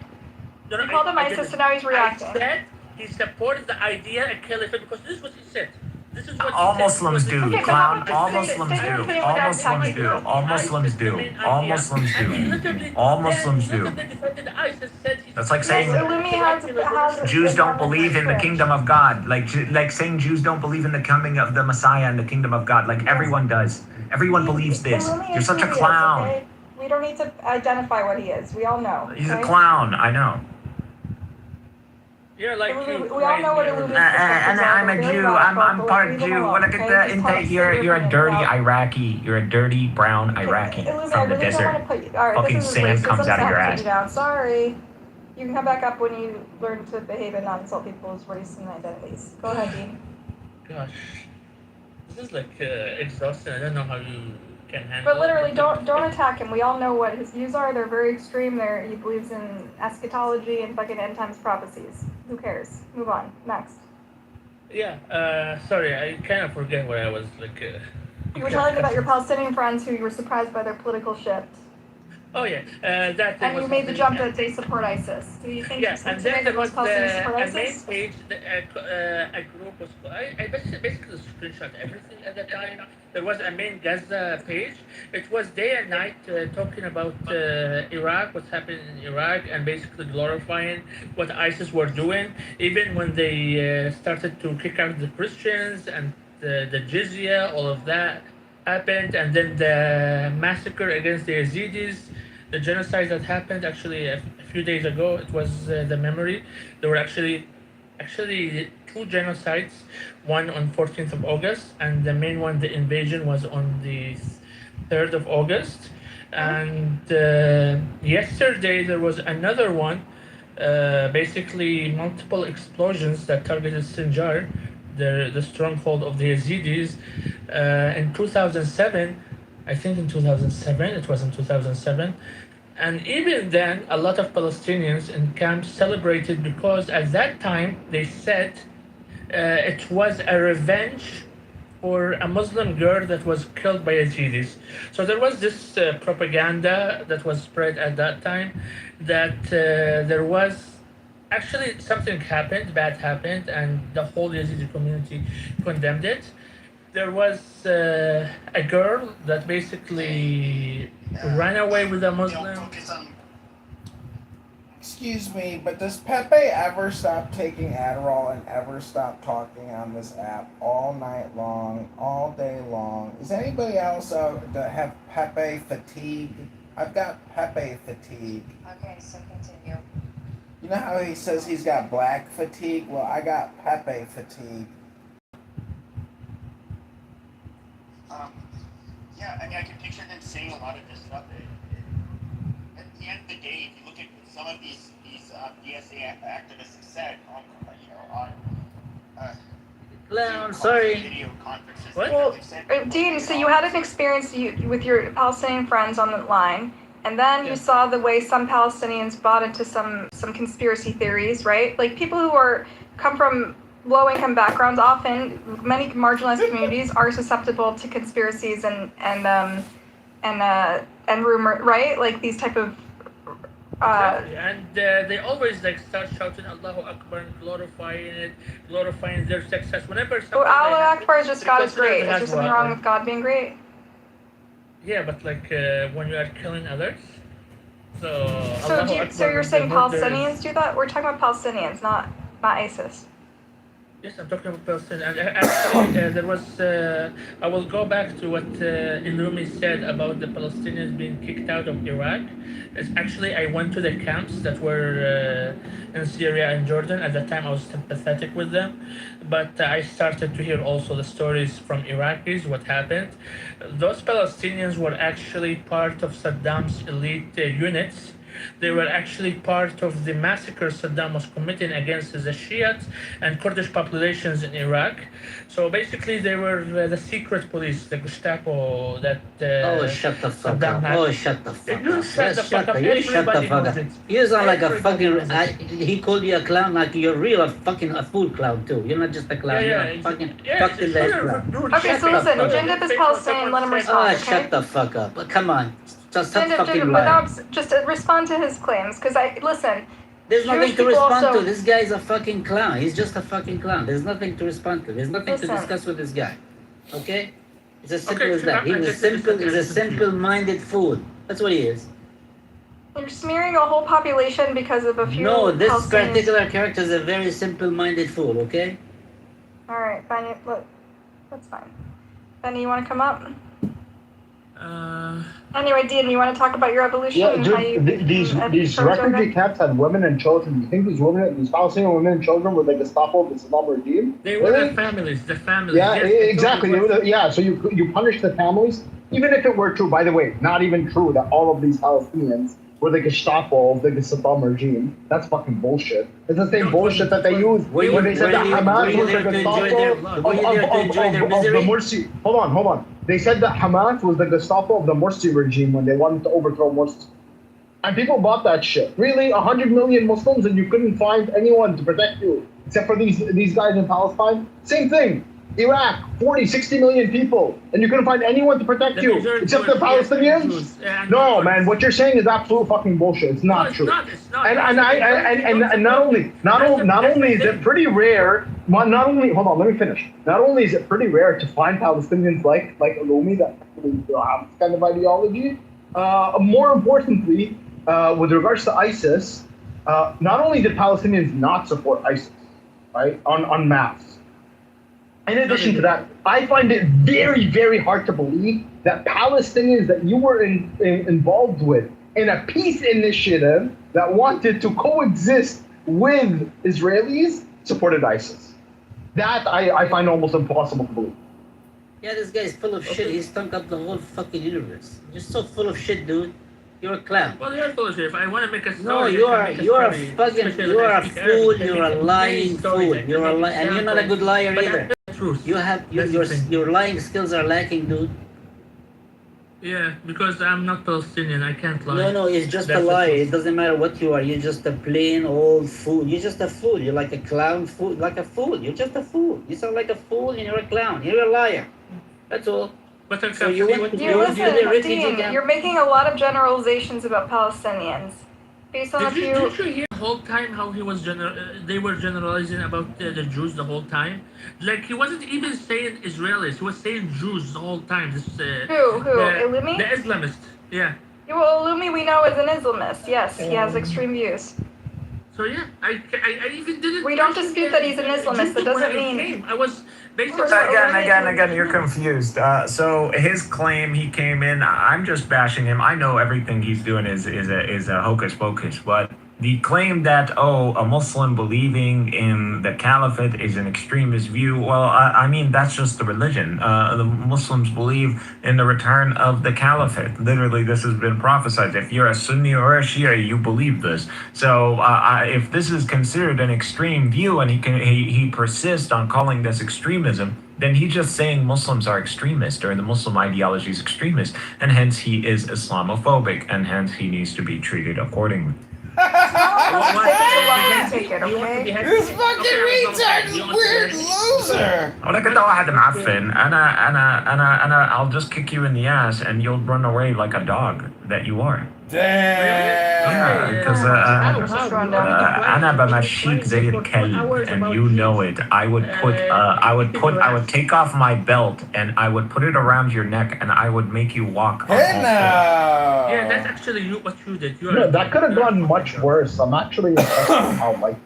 You called him ISIS, and now he's reacting. I said he supports the idea of caliphate because this is what he said. This is what all Muslims do, clown. All Muslims do. All Muslims do. All Muslims do. All Muslims do. All Muslims do. That's like saying Jews don't believe in the kingdom of God. Like saying Jews don't believe in the coming of the Messiah and the kingdom of God. Like everyone does. Everyone believes this. You're such a clown. We don't need to identify what he is. We all know. He's a clown. I know. You're like we all know what Illuminati is. And I'm a Jew. I'm part Jew. Look at you're a dirty Iraqi. You're a dirty brown Iraqi from the desert. Fucking sand comes out of your ass. Sorry. You can come back up when you learn to behave and not insult people's race and identities. Go ahead, Dean. Gosh. this is like exhausting. I don't know how you can handle But literally, it. don't attack him. We all know what his views are. They're very extreme. He believes in eschatology and fucking end times prophecies. Who cares? Move on. Next. Yeah. Sorry, I kind of forget what I was like. You were telling about your Palestinian friends who you were surprised by their political shift. Oh yeah, that thing And you was made the happening, jump that they support ISIS. Do you think yeah, and then there was Palestinians support a main ISIS? page, a group was. I basically screenshot everything at the time. There was a main Gaza page. It was day and night talking about Iraq, what's happening in Iraq, and basically glorifying what ISIS were doing. Even when they started to kick out the Christians and the jizya, all of that happened, and then the massacre against the Yazidis, the genocide that happened actually a few days ago. It was the memory. There were actually two genocides, one on 14th of August, and the main one, the invasion, was on the 3rd of August. And yesterday there was another one, basically multiple explosions that targeted Sinjar, the stronghold of the Yazidis, in 2007. I think in 2007, it was in 2007. And even then, a lot of Palestinians in camps celebrated because at that time they said it was a revenge for a Muslim girl that was killed by Yazidis. So there was this propaganda that was spread at that time that there was actually something bad happened, and the whole Yazidi community condemned it. There was a girl that basically ran away with a Muslim. Excuse me, but does Pepe ever stop taking Adderall and ever stop talking on this app all night long, all day long? Is anybody else out to have Pepe fatigue? I've got Pepe fatigue. Okay, so continue. You know how he says he's got black fatigue? Well, I got Pepe fatigue. Yeah, I mean, I can picture them saying a lot of this stuff. At the end of the day, if you look at some of these DSA activists have said on I'm sorry. video conferences, Well, Dean, so you had an experience with your Palestinian friends on the line, and then you saw the way some Palestinians bought into some conspiracy theories, right? Like people who come from low-income backgrounds, often many marginalized communities are susceptible to conspiracies and rumor, right? Like these type of. And they always like start shouting Allahu Akbar and glorifying their success. Whenever Well, Allah Akbar is just God is consider great. it Is there as something well. wrong with God being great? Yeah, but like when you are killing others. So Allahu So Akbar you're is saying the murder. Palestinians do that? We're talking about Palestinians, not ISIS. Yes, I'm talking about Palestine. And actually, there was. I will go back to what Illumi said about the Palestinians being kicked out of Iraq. It's actually, I went to the camps that were in Syria and Jordan. At that time, I was sympathetic with them. But I started to hear also the stories from Iraqis, what happened. Those Palestinians were actually part of Saddam's elite units. They were actually part of the massacre Saddam was committing against the Shiites and Kurdish populations in Iraq. So basically, they were the secret police, the Gestapo that Shut the fuck Saddam up. had. Shut the fuck You up. shut the fuck up. You shut the Everybody fuck knows up. it. You sound like a Everybody fucking. knows it. He called you a clown like you're real a food clown too. You're not just a clown. You're a fucking it's less sure, clown. dude, Okay, shut so the listen, fuck up. Jindip is Palestinian, let him respond, okay? Shut the fuck up. Come on. Just stop Jindip, fucking lying. without, just respond to his claims, because listen, There's nothing Jewish to people respond also- to. This guy is a fucking clown. He's just a fucking clown. There's nothing to respond to. There's nothing Listen. to discuss with this guy. Okay? It's as simple Okay, as that. I'm He's just he's a simple-minded fool. That's what he is. you're smearing a whole population because of a few No, this Palestinians. particular character is a very simple-minded fool, okay? All right, Benny, look, that's fine. Benny, you want to come up? Anyway, Dean, you want to talk about your evolution? Yeah, and dude, how you these approach refugee it? camps had women and children. You think these Palestinian women and children were like the Gestapo of the Saddam regime? They were Really? the families. Yeah, Yes, exactly. Yeah, so you punish the families, even if it were true. By the way, not even true that all of these Palestinians were the Gestapo of the Saddam regime. That's fucking bullshit. It's the same bullshit that they used when they said that Hamas was the Gestapo of the Morsi. Hold on. They said that Hamas was the Gestapo of the Morsi regime when they wanted to overthrow Morsi. And people bought that shit. Really, 100 million Muslims and you couldn't find anyone to protect you except for these guys in Palestine? Same thing. Iraq, 40, 60 million people, and you couldn't find anyone to protect you except the Palestinians? No, man, what you're saying is absolute fucking bullshit. It's not true. It's not. And not only is it pretty rare. Hold on, let me finish. Not only is it pretty rare to find Palestinians like Alumi that have this kind of ideology. More importantly, with regards to ISIS, not only did Palestinians not support ISIS, right, en masse. In addition to that, I find it very, very hard to believe that Palestinians that you were involved with in a peace initiative that wanted to coexist with Israelis supported ISIS. That I find almost impossible to believe. Yeah, this guy is full of shit. He stunk up the whole fucking universe. You're so full of shit, dude. You're a clown. Well, you're full of shit. If I want to make a story, no, you are a fool. You're a lying fool. And you're not a good liar either. Truth. You have your lying skills are lacking, dude. Yeah, because I'm not Palestinian, I can't lie. No, it's just a lie. It doesn't matter what you are. You're just a plain old fool. You're just a fool. You're like a clown fool, like a fool. You're just a fool. You sound like a fool and you're a clown. You're a liar. That's all. But Dean, you're making a lot of generalizations about Palestinians. Based on Did you hear the whole time how he was they were generalizing about the Jews the whole time? Like, he wasn't even saying Israelis, he was saying Jews the whole time. Who? Illumi? The Islamist, yeah. Well, Illumi we know is an Islamist, yes. He has extreme views. So yeah, I even didn't... We don't dispute that he's an Islamist, but doesn't mean... I was basically... Again, you're confused. So his claim, he came in, I'm just bashing him. I know everything he's doing is a hocus pocus, but the claim that, a Muslim believing in the caliphate is an extremist view, well, I mean, that's just the religion. The Muslims believe in the return of the caliphate. Literally, this has been prophesied. If you're a Sunni or a Shia, you believe this. So if this is considered an extreme view and he persists on calling this extremism, then he's just saying Muslims are extremist or the Muslim ideology is extremist, and hence he is Islamophobic, and hence he needs to be treated accordingly. This fucking retard's a weird loser. ولكن واحد معفن أنا I'll just kick you in the ass and you'll run away like a dog that you are. Damn. Because أنا بمشيك زي الكلب and you know it. I would take off my belt and I would put it around your neck and I would make you walk. Yeah, that's actually what you did. No, that could have gone much worse. I'm actually impressed with how like.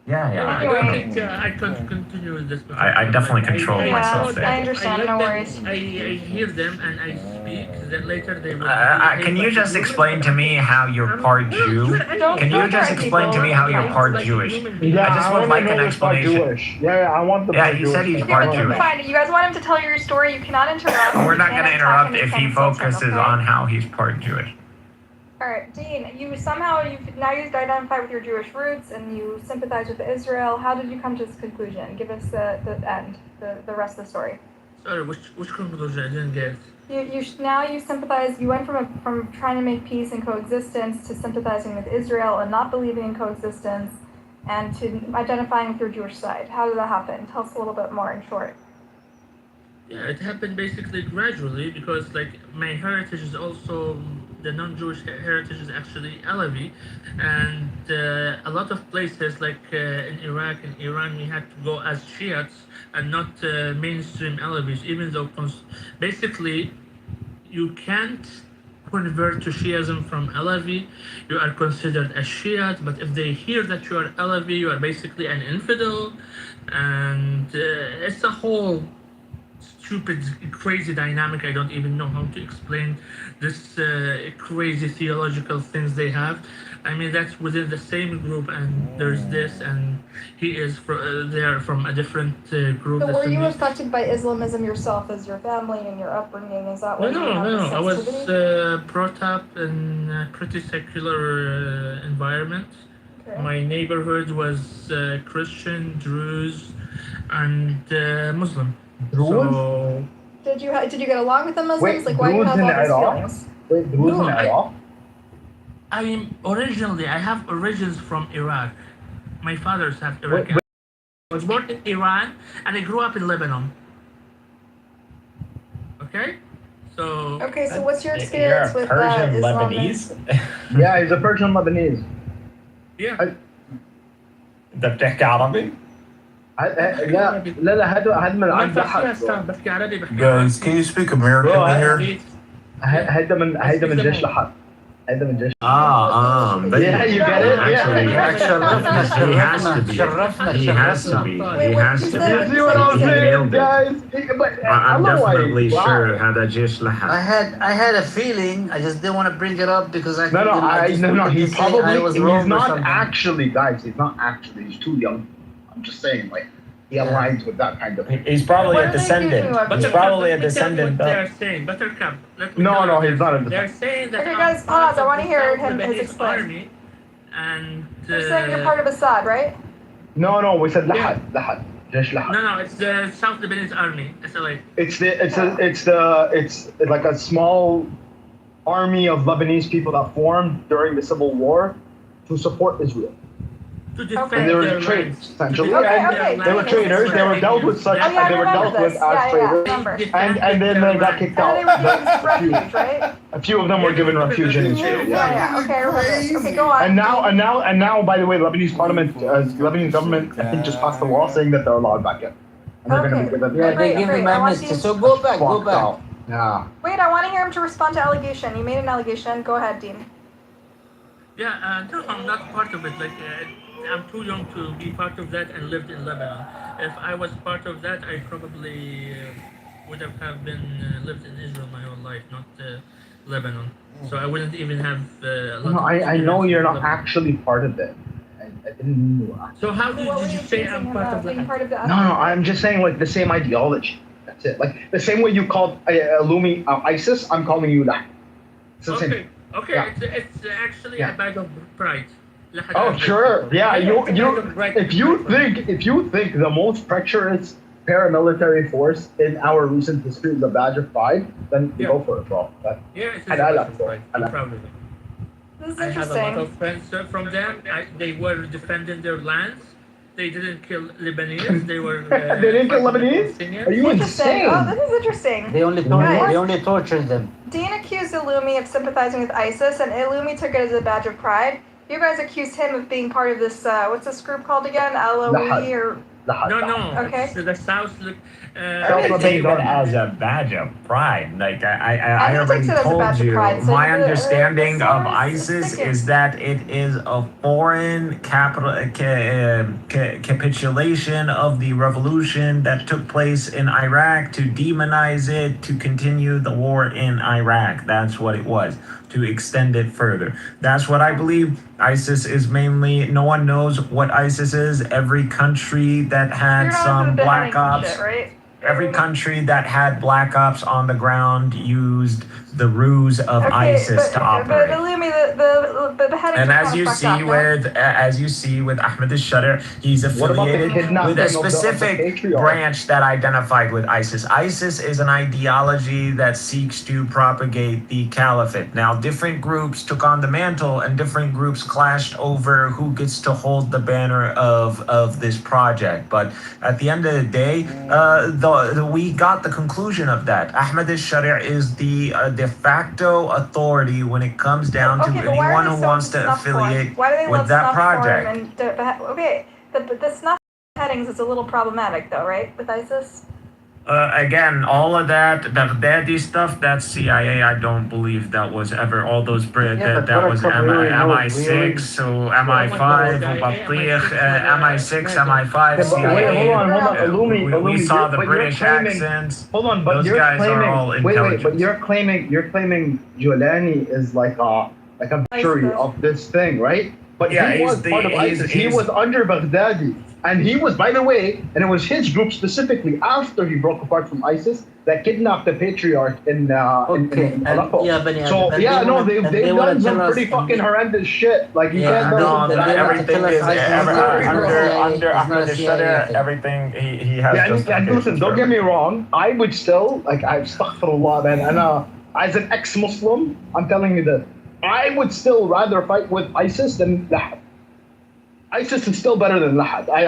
Yeah. I don't think I can continue with this. I definitely control myself there. I understand, no worries. I hear them and I speak, then later they will... Can you just explain to me how you're part Jew? Can you just explain to me how you're part Jewish? Yeah, I just would like an explanation. Yeah, I want the Yeah, he said he's part Jewish. Fine, you guys want him to tell you your story, you cannot interrupt. We're not going to interrupt if he focuses on how he's part Jewish. Alright, Dean, now you've identified with your Jewish roots and you sympathize with Israel. How did you come to this conclusion? Give us the end, the rest of the story. Sorry, which conclusion? I didn't get. You sympathize. You went from trying to make peace and coexistence to sympathizing with Israel and not believing in coexistence, and to identifying with your Jewish side. How did that happen? Tell us a little bit more in short. Yeah, it happened basically gradually because like my heritage is also the non-Jewish heritage is actually Alawi, and a lot of places like in Iraq and Iran we had to go as Shiites and not mainstream Alawis, even though basically you can't convert to Shiism from Alawi. You are considered a Shiite, but if they hear that you are Alawi, you are basically an infidel, and it's a whole stupid, crazy dynamic. I don't even know how to explain this crazy theological things they have. I mean, that's within the same group, and there's this, and he is they're from a different group. So the were you Sunnis. affected by Islamism yourself as your family and your upbringing? Is that why you have No. this I was sensitivity? brought up in a pretty secular environment. Okay. My neighborhood was Christian, Druze, and Muslim. So Did you get along with the Muslims? Wait, like, why do you Druze have in all these Iraq? feelings? Wait, Druze No, in Iraq? I have origins from Iraq. My father's have Iraqi. I was born in Iran and I grew up in Lebanon. Okay? So Okay, so what's your You're experience a with Persian Islamic? Lebanese. Yeah, he's a Persian Lebanese. yeah. انت بتحكي عربي؟ لا هذا من ما عند ينفعش لحد. أستاذ، بحكي عربي بحكي Guys, can you speak American in here? هذا من جيش لحد. هذا من جيش. But Yeah, you get it? Actually, Yeah. he has to be. He has to be. He has to You be. see what I'm He saying, nailed it. guys? But I'm know why- definitely why. sure هذا جيش لحد. I had a feeling. I just didn't want to bring it up because I No, just no, wanted he to say probably, I was he's wrong or not something. actually, guys, he's not actually, he's too young. I'm just saying, like, he aligns with that kind of thing. He's probably What a are they accusing descendant. you of? He's Buttercup, probably a let me tell you descendant. what they're saying. Buttercup. let me No, tell no, you he's not a They're saying that Okay, I'm guys, part pause. I of wanna the hear South him- his Lebanese explain. army, and You're saying you're part of Assad, right? No, we said لحد, لحد. جيش لحد. no, it's the South Lebanese army. SLA. It's like a small army of Lebanese people that formed during the Civil War to support Israel. To defend And they were their traitors, lands. essentially. To defend And their they were lands. traitors. They were dealt with such. Oh, yeah, I they were dealt remember with this. as Yeah, traitors. remember. And then they got kicked And out. they were given A few- refuge, right? A few of them were given refuge in Israel. Yeah, yeah. Okay, I remember this. Okay, go on. And now, by the way, Lebanese parliament, Lebanese government, I think, just passed a law saying that they're allowed back in. And they're going to be given. Yeah, they give Great, him I want amnesty. you- So go back. Yeah. Wait, I want to hear him to respond to allegation. You made an allegation. Go ahead, Dean. Yeah, no, I'm not part of it. Like, I'm too young to be part of that and lived in Lebanon. If I was part of that, I probably would have been lived in Israel my whole life, not Lebanon. So I wouldn't even have. No, I know you're not actually part of it. I didn't mean you are. So how What were did you you say accusing I'm him part of? of Being that? part of the No, I'm just saying like the same ideology. That's it. Like the same way you called Lumi ISIS, I'm calling you that. It's the same. Okay, Yeah. it's actually Yeah. a badge of pride. Oh sure, yeah. It's If you think the most treacherous paramilitary force in our recent history is a badge of pride, then Yeah. go for it, bro. Yeah, it's a Halal, badge of pride. I'm halal. proud of it. This is I have a lot interesting. of friends from them. They were defending their lands. They didn't kill Lebanese. They were. They didn't kill Lebanese? Palestinians. Are you Interesting. insane? Oh, this is interesting. They only tortured them. Dean accused Illumi of sympathizing with ISIS, and Illumi took it as a badge of pride. You guys accused him of being part of this, what's this group called again? LOE or... No. Okay. It's the South. I didn't take it as a badge of pride. Like I he already takes it as a told badge of you, pride, so my the understanding of source is ISIS sticking. is that it is a foreign capitulation of the revolution that took place in Iraq to demonize it, to continue the war in Iraq. That's what it was, to extend it further. That's what I believe. ISIS is mainly, no one knows what ISIS is. Every country that had You're not some into black beheading ops, shit, right? every country that had black ops on the ground used the ruse of ISIS to operate. But Illumi, the beheadings And are as kind you of fucked see up, as you see with Ahmed al-Shadr, he's What about the affiliated kidnapping with a of the specific patriarch? branch that identified with ISIS. ISIS is an ideology that seeks to propagate the caliphate. Now, different groups took on the mantle, and different groups clashed over who gets to hold the banner of this project. But at the end of the day, we got the conclusion of that. Ahmed al-Shadr is the de facto authority when it comes down to Okay, but why are anyone they who so wants to snuff porn? affiliate Why do they with love that snuff porn project. and okay, the snuff headings is a little problematic though, right? With ISIS? Again, all of that, the Baghdadi stuff, that's CIA. I don't believe that was ever all those that was MI6, so MI5, MI6, MI5, CIA. Hold on, We saw the British accents. Hold on, but those you're guys claiming. are all Wait, intelligent. but you're claiming Giuliani is like a victory of this thing, right? But Yeah, he was part of ISIS. He was under Baghdadi. And he was, by the way, and it was his group specifically after he broke apart from ISIS that kidnapped the patriarch in Aleppo. They've done some pretty fucking horrendous shit. Like you can't no, everything is under the shutter. Everything he has. And listen, don't get me wrong. I would still I've stuck for a lot, man. And as an ex-Muslim, I'm telling you this. I would still rather fight with ISIS than Lahad. ISIS is still better than Lahad. I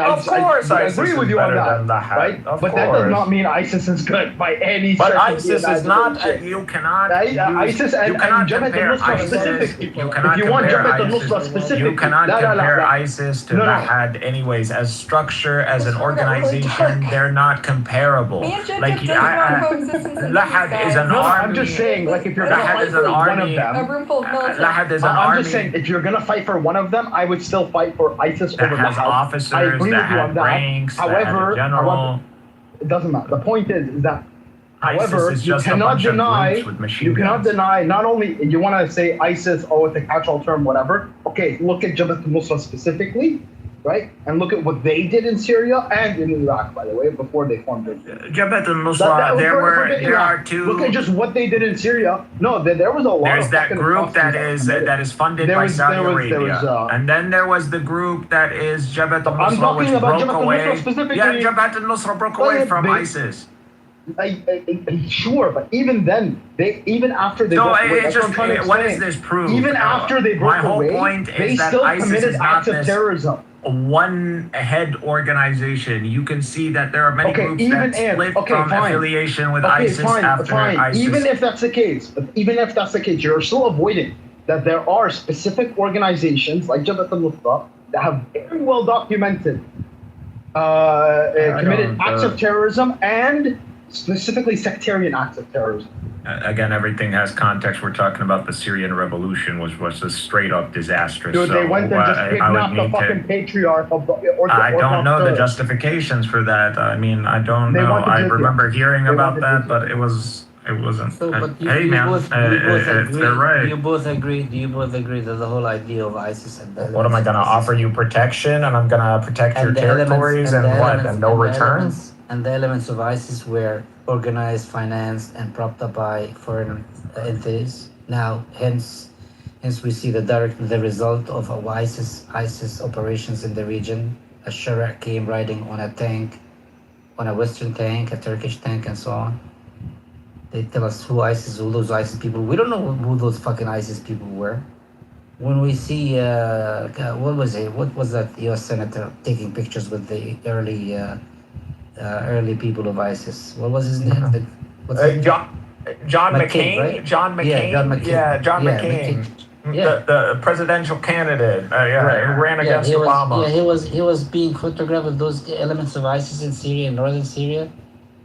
agree with you on that, right? But that does not mean ISIS is good by any stretch. But ISIS is not. You cannot. ISIS and Jabhat al-Nusra specifically. If you want Jabhat al-Nusra specifically, you cannot compare ISIS to Lahad, anyways. As structure, as an organization, they're not comparable. Like Lahad is an army. I'm just saying, like if you're gonna fight for one of them, Lahad is an army. I'm just saying, if you're gonna fight for one of them, I would still fight for ISIS that over has Lahad. officers, I agree that with you on had that. ranks, However, that had general. It doesn't matter. The point is that, ISIS however, is you just a cannot bunch of deny. groups with machine You cannot guns. deny. Not only you want to say ISIS, oh, it's a catch-all term, whatever. Okay, look at Jabhat al-Nusra specifically, right? And look at what they did in Syria and in Iraq, by the way, before they formed it. Jabhat al-Nusra, there are two. Look at just what they did in Syria. No, there was a lot. There's of that fucking group that atrocities is funded by Saudi Arabia, and then there was the group that is Jabhat al-Nusra, which broke away. Yeah, Jabhat al-Nusra broke away from ISIS. Sure, but even then, even after they broke away, that's what I'm trying to explain. What is this proof? Even after they broke away, they still committed acts of terrorism. One head organization. You can see that there are many groups that split from affiliation with ISIS after ISIS. Even if that's the case, you're still avoiding that there are specific organizations like Jabhat al-Nusra that have very well documented committed acts of terrorism and specifically sectarian acts of terrorism. Again, everything has context. We're talking about the Syrian revolution, which was a straight up disaster. Dude, they went there just kidnapped the fucking patriarch of the I don't know the justifications for that. I mean, I don't know. I remember hearing about that, but it wasn't. So, but hey man, if they're right. Do you both agree that the whole idea of ISIS and what am I gonna offer you protection, and I'm gonna protect your territories and no return? And the elements of ISIS were organized, financed, and propped up by foreign entities. Now, hence we see the result of ISIS operations in the region. A Sharia came riding on a tank, on a Western tank, a Turkish tank, and so on. They tell us who those ISIS people. We don't know who those fucking ISIS people were. When we see, what was that U.S. senator taking pictures with the early people of ISIS? What was his name? John McCain. Right? John McCain. Yeah, John McCain. Yeah, John McCain. The presidential candidate. Who ran against Obama. He was being photographed with those elements of ISIS in Syria, in northern Syria.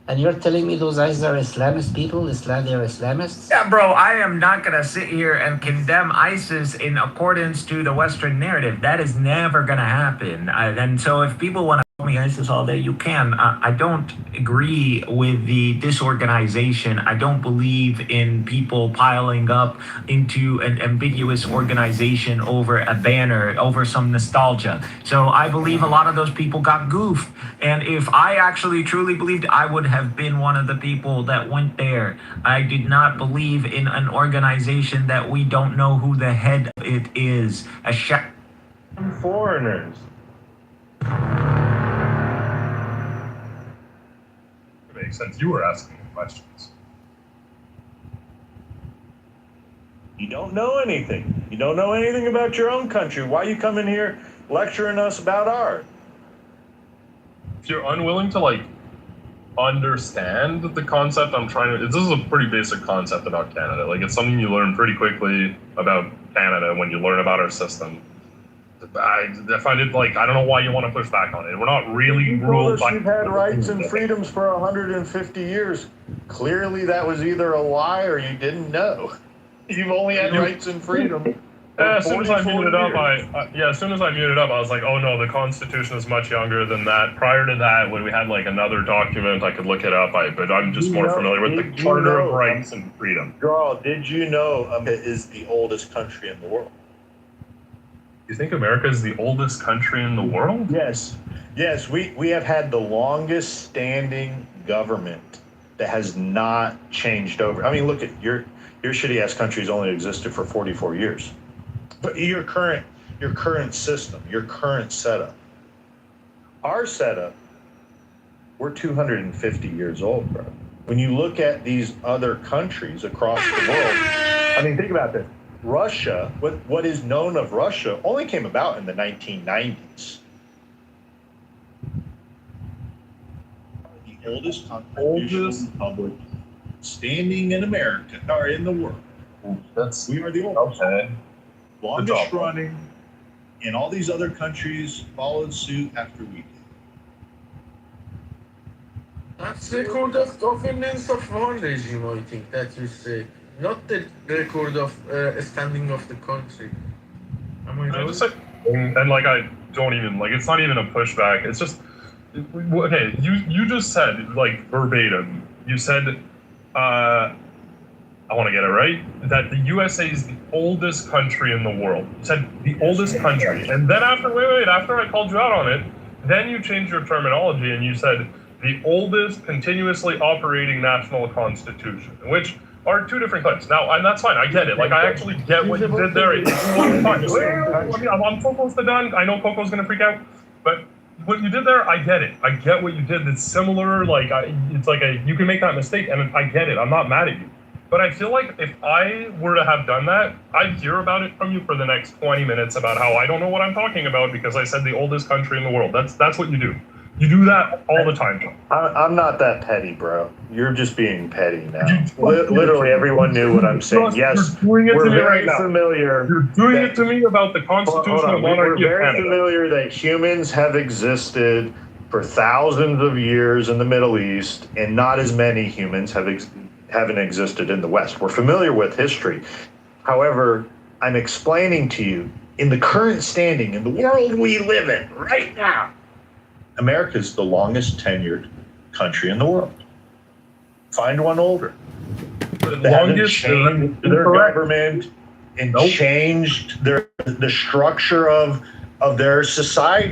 And you're telling me those ISIS are Islamist people? They are Islamists? Yeah, bro, I am not going to sit here and condemn ISIS in accordance to the Western narrative. That is never going to happen. And so if people want to call me ISIS all day, you can. I don't agree with the disorganization. I don't believe in people piling up into an ambiguous organization over a banner, over some nostalgia. So I believe a lot of those people got goofed. And if I actually truly believed, I would have been one of the people that went there. I did not believe in an organization that we don't know who the head of it is. Foreigners. It makes sense. You were asking the questions. You don't know anything. You don't know anything about your own country. Why you come in here lecturing us about ours? If you're unwilling to understand the concept I'm trying to, this is a pretty basic concept about Canada. It's something you learn pretty quickly about Canada when you learn about our system. I find it like, I don't know why you want to push back on it. We're not really You told ruled us by. you've had rights and freedoms for 150 years. Clearly, that was either a lie or you didn't know. You've only had rights and freedom. As soon as I muted up, as soon as I muted up, I was like, oh no, the Constitution is much younger than that. Prior to that, when we had like another document, I could look it up. But I'm just more familiar with the Charter of Rights and Freedom. Jarl, did you know it is the oldest country in the world? You think America is the oldest country in the world? Yes. Yes, we have had the longest standing government that has not changed over. I mean, look at your shitty ass country's only existed for 44 years. But your current system, your current setup. Our setup, we're 250 years old, bro. When you look at these other countries across the world, I mean, think about this. Russia, what is known of Russia only came about in the 1990s. The oldest constitutional republic standing in America, or in the world. We are the oldest. Okay. Longest running, and all these other countries followed suit after we did. That's the record of governance of one regime, I think, that you say. Not the record of standing of the country. Am I right? Just like, and like, I don't even, like, it's not even a pushback. It's just, okay, you just said, like, verbatim, you said, I want to get it right, that the USA is the oldest country in the world. You said the oldest country. And then after I called you out on it, then you changed your terminology and you said the oldest continuously operating national constitution, which are two different things. Now, and that's fine. I get it. Like, I actually get what you did there. It's fine. I'm so close to done. I know Coco's going to freak out, but what you did there, I get it. I get what you did. It's similar. Like, it's like you can make that mistake, and I get it. I'm not mad at you. But I feel like if I were to have done that, I'd hear about it from you for the next 20 minutes about how I don't know what I'm talking about because I said the oldest country in the world. That's what you do. You do that all the time, John. I'm not that petty, bro. You're just being petty now. Literally, everyone knew what I'm saying. Yes, you're doing it we're to me very right now. familiar. You're doing it to me about the constitutional monarchy We're of very Canada. familiar that humans have existed for thousands of years in the Middle East, and not as many humans haven't existed in the West. We're familiar with history. However, I'm explaining to you, in the current standing, in the world we live in right now, America is the longest tenured country in the world. Find one older. The They haven't longest changed their government and changed the structure of their society.